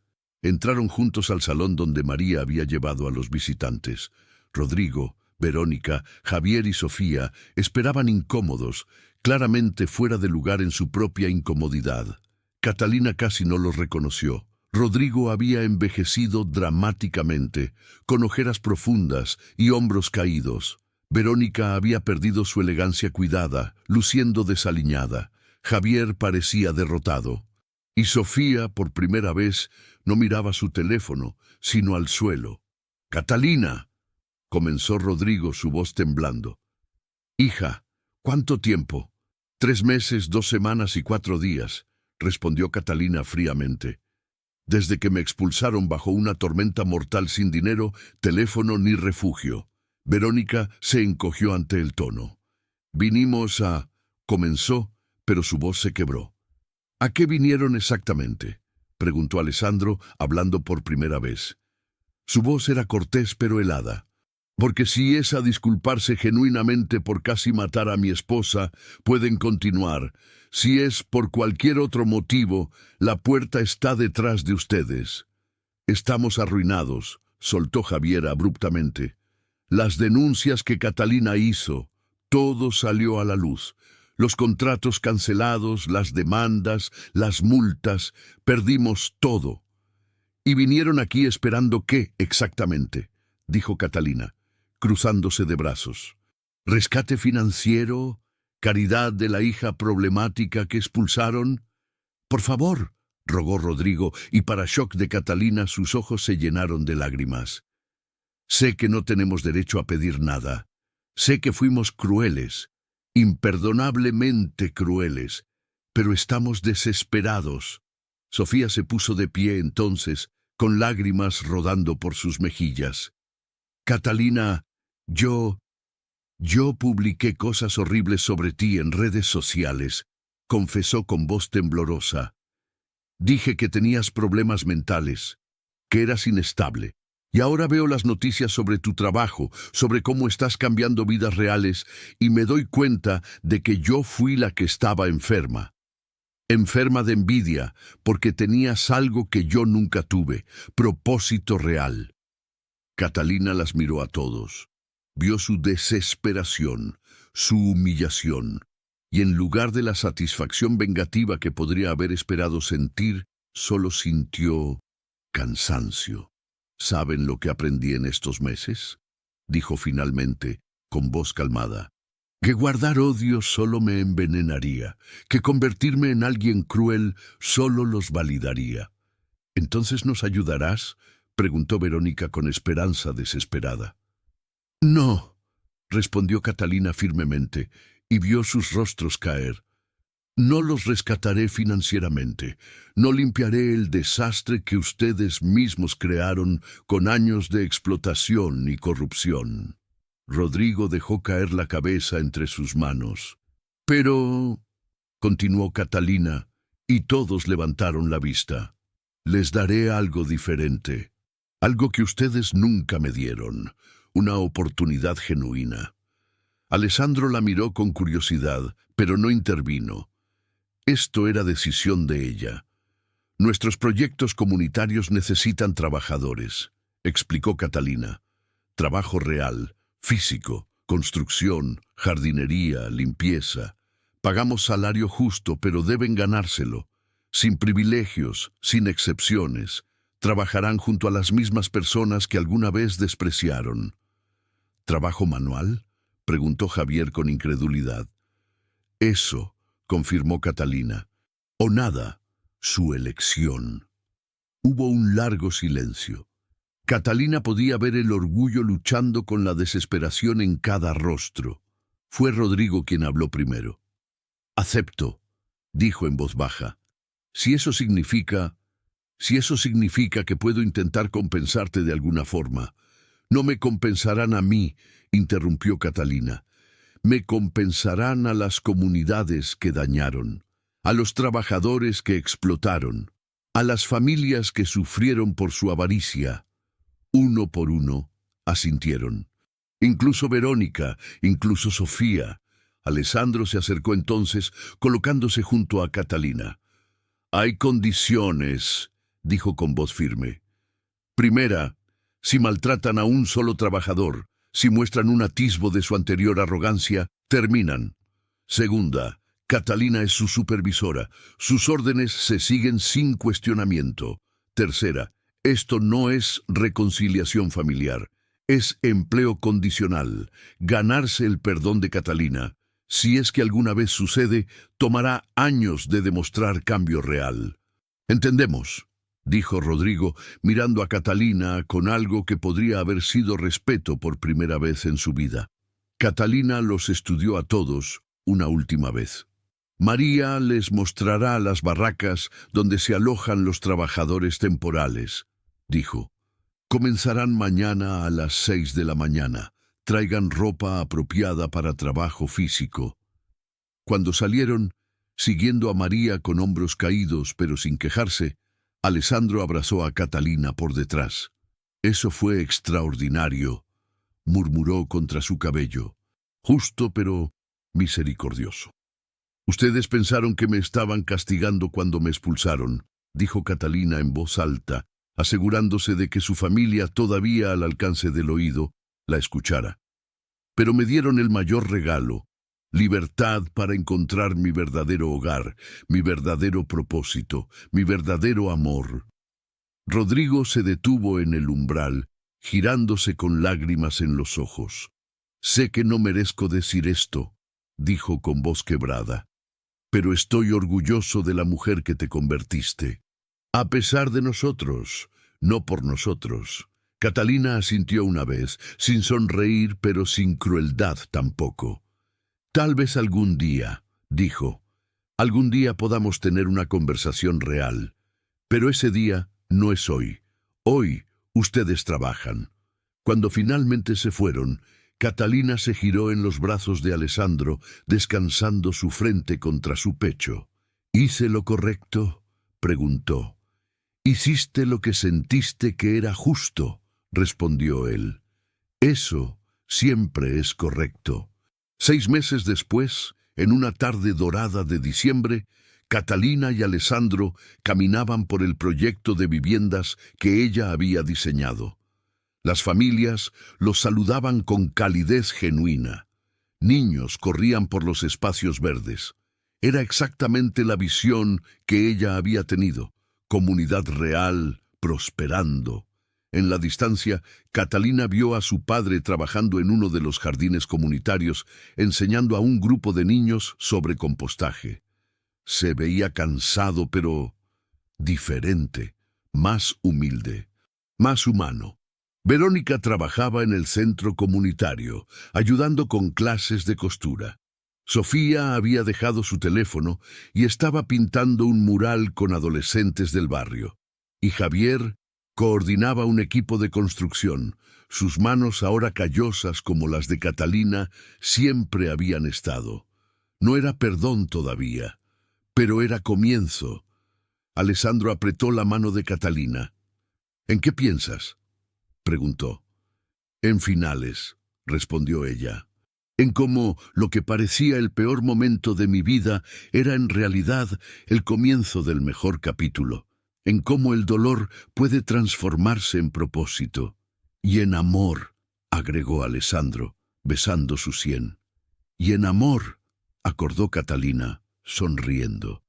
Entraron juntos al salón donde María había llevado a los visitantes. Rodrigo, Verónica, Javier y Sofía esperaban incómodos, claramente fuera de lugar en su propia incomodidad. Catalina casi no los reconoció. Rodrigo había envejecido dramáticamente, con ojeras profundas y hombros caídos. Verónica había perdido su elegancia cuidada, luciendo desaliñada. Javier parecía derrotado. Y Sofía, por primera vez, no miraba su teléfono, sino al suelo. «Catalina», comenzó Rodrigo, su voz temblando. «Hija, ¿cuánto tiempo?». 3 meses, 2 semanas y 4 días, respondió Catalina fríamente. «Desde que me expulsaron bajo una tormenta mortal sin dinero, teléfono ni refugio». Verónica se encogió ante el tono. «Vinimos a...», comenzó, pero su voz se quebró. «¿A qué vinieron exactamente?», preguntó Alessandro, hablando por primera vez. Su voz era cortés pero helada. «Porque si es a disculparse genuinamente por casi matar a mi esposa, pueden continuar. Si es por cualquier otro motivo, la puerta está detrás de ustedes». «Estamos arruinados», soltó Javier abruptamente. «Las denuncias que Catalina hizo, todo salió a la luz. Los contratos cancelados, las demandas, las multas, perdimos todo». «¿Y vinieron aquí esperando qué exactamente?», dijo Catalina, cruzándose de brazos. «¿Rescate financiero? ¿Caridad de la hija problemática que expulsaron?». «Por favor», rogó Rodrigo, y para shock de Catalina sus ojos se llenaron de lágrimas. «Sé que no tenemos derecho a pedir nada. Sé que fuimos crueles, imperdonablemente crueles, pero estamos desesperados». Sofía se puso de pie entonces, con lágrimas rodando por sus mejillas. «Catalina, yo publiqué cosas horribles sobre ti en redes sociales», confesó con voz temblorosa. «Dije que tenías problemas mentales, que eras inestable. Y ahora veo las noticias sobre tu trabajo, sobre cómo estás cambiando vidas reales, y me doy cuenta de que yo fui la que estaba enferma. Enferma de envidia, porque tenías algo que yo nunca tuve, propósito real». Catalina las miró a todos. Vio su desesperación, su humillación, y en lugar de la satisfacción vengativa que podría haber esperado sentir, solo sintió cansancio. ¿Saben lo que aprendí en estos meses?, dijo finalmente, con voz calmada. Que guardar odio solo me envenenaría, que convertirme en alguien cruel solo los validaría. ¿Entonces nos ayudarás?, preguntó Verónica con esperanza desesperada. No, respondió Catalina firmemente, y vio sus rostros caer. No los rescataré financieramente, no limpiaré el desastre que ustedes mismos crearon con años de explotación y corrupción. Rodrigo dejó caer la cabeza entre sus manos. Pero, continuó Catalina, y todos levantaron la vista, les daré algo diferente, algo que ustedes nunca me dieron, una oportunidad genuina. Alessandro la miró con curiosidad, pero no intervino. Esto era decisión de ella. Nuestros proyectos comunitarios necesitan trabajadores, explicó Catalina. Trabajo real, físico, construcción, jardinería, limpieza. Pagamos salario justo, pero deben ganárselo. Sin privilegios, sin excepciones. Trabajarán junto a las mismas personas que alguna vez despreciaron. ¿Trabajo manual?, preguntó Javier con incredulidad. Eso, confirmó Catalina. O nada, su elección. Hubo un largo silencio. Catalina podía ver el orgullo luchando con la desesperación en cada rostro. Fue Rodrigo quien habló primero. Acepto, dijo en voz baja. Si eso significa que puedo intentar compensarte de alguna forma. No me compensarán a mí, interrumpió Catalina. Me compensarán a las comunidades que dañaron, a los trabajadores que explotaron, a las familias que sufrieron por su avaricia. Uno por uno, asintieron. Incluso Verónica, incluso Sofía. Alessandro se acercó entonces, colocándose junto a Catalina. Hay condiciones, dijo con voz firme. Primera, si maltratan a un solo trabajador, si muestran un atisbo de su anterior arrogancia, terminan. Segunda, Catalina es su supervisora. Sus órdenes se siguen sin cuestionamiento. Tercera, esto no es reconciliación familiar. Es empleo condicional. Ganarse el perdón de Catalina. Si es que alguna vez sucede, tomará años de demostrar cambio real. Entendemos, dijo Rodrigo, mirando a Catalina con algo que podría haber sido respeto por primera vez en su vida. Catalina los estudió a todos una última vez. María les mostrará las barracas donde se alojan los trabajadores temporales, dijo. Comenzarán mañana a las 6 de la mañana. Traigan ropa apropiada para trabajo físico. Cuando salieron, siguiendo a María con hombros caídos pero sin quejarse, Alessandro abrazó a Catalina por detrás. Eso fue extraordinario, murmuró contra su cabello. Justo pero misericordioso. Ustedes pensaron que me estaban castigando cuando me expulsaron, dijo Catalina en voz alta, asegurándose de que su familia, todavía al alcance del oído, la escuchara. Pero me dieron el mayor regalo, libertad para encontrar mi verdadero hogar, mi verdadero propósito, mi verdadero amor. Rodrigo se detuvo en el umbral, girándose con lágrimas en los ojos. Sé que no merezco decir esto, dijo con voz quebrada, pero estoy orgulloso de la mujer que te convertiste. A pesar de nosotros, no por nosotros. Catalina asintió una vez, sin sonreír, pero sin crueldad tampoco. Tal vez algún día, dijo, algún día podamos tener una conversación real. Pero ese día no es hoy. Hoy ustedes trabajan. Cuando finalmente se fueron, Catalina se giró en los brazos de Alessandro, descansando su frente contra su pecho. ¿Hice lo correcto?, preguntó. «Hiciste lo que sentiste que era justo», respondió él. «Eso siempre es correcto». 6 meses después, en una tarde dorada de diciembre, Catalina y Alessandro caminaban por el proyecto de viviendas que ella había diseñado. Las familias los saludaban con calidez genuina. Niños corrían por los espacios verdes. Era exactamente la visión que ella había tenido. comunidad real, prosperando. En la distancia, Catalina vio a su padre trabajando en uno de los jardines comunitarios, enseñando a un grupo de niños sobre compostaje. Se veía cansado, pero diferente, más humilde, más humano. Verónica trabajaba en el centro comunitario, ayudando con clases de costura. Sofía había dejado su teléfono y estaba pintando un mural con adolescentes del barrio. Y Javier coordinaba un equipo de construcción. Sus manos, ahora callosas como las de Catalina, siempre habían estado. No era perdón todavía, pero era comienzo. Alessandro apretó la mano de Catalina. ¿En qué piensas?, preguntó. En finales, respondió ella. En cómo lo que parecía el peor momento de mi vida era en realidad el comienzo del mejor capítulo. En cómo el dolor puede transformarse en propósito. Y en amor, agregó Alessandro, besando su sien. Y en amor, acordó Catalina, sonriendo.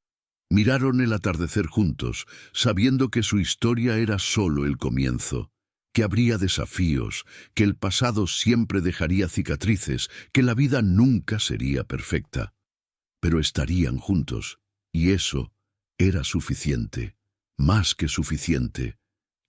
Miraron el atardecer juntos, sabiendo que su historia era solo el comienzo, que habría desafíos, que el pasado siempre dejaría cicatrices, que la vida nunca sería perfecta. Pero estarían juntos, y eso era suficiente, más que suficiente,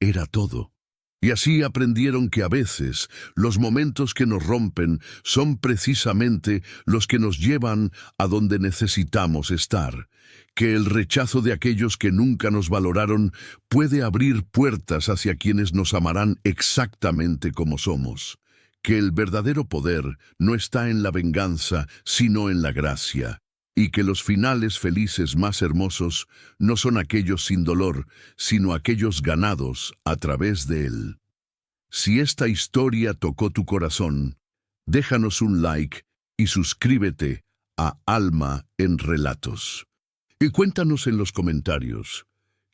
era todo. Y así aprendieron que a veces los momentos que nos rompen son precisamente los que nos llevan a donde necesitamos estar, que el rechazo de aquellos que nunca nos valoraron puede abrir puertas hacia quienes nos amarán exactamente como somos, que el verdadero poder no está en la venganza, sino en la gracia, y que los finales felices más hermosos no son aquellos sin dolor, sino aquellos ganados a través de él. Si esta historia tocó tu corazón, déjanos un like y suscríbete a Alma en Relatos. Y cuéntanos en los comentarios,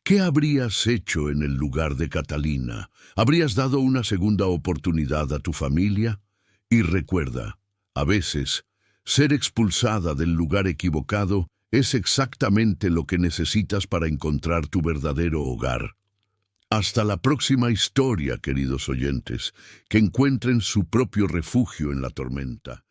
¿qué habrías hecho en el lugar de Catalina? ¿Habrías dado una segunda oportunidad a tu familia? Y recuerda, a veces, ser expulsada del lugar equivocado es exactamente lo que necesitas para encontrar tu verdadero hogar. Hasta la próxima historia, queridos oyentes, que encuentren su propio refugio en la tormenta.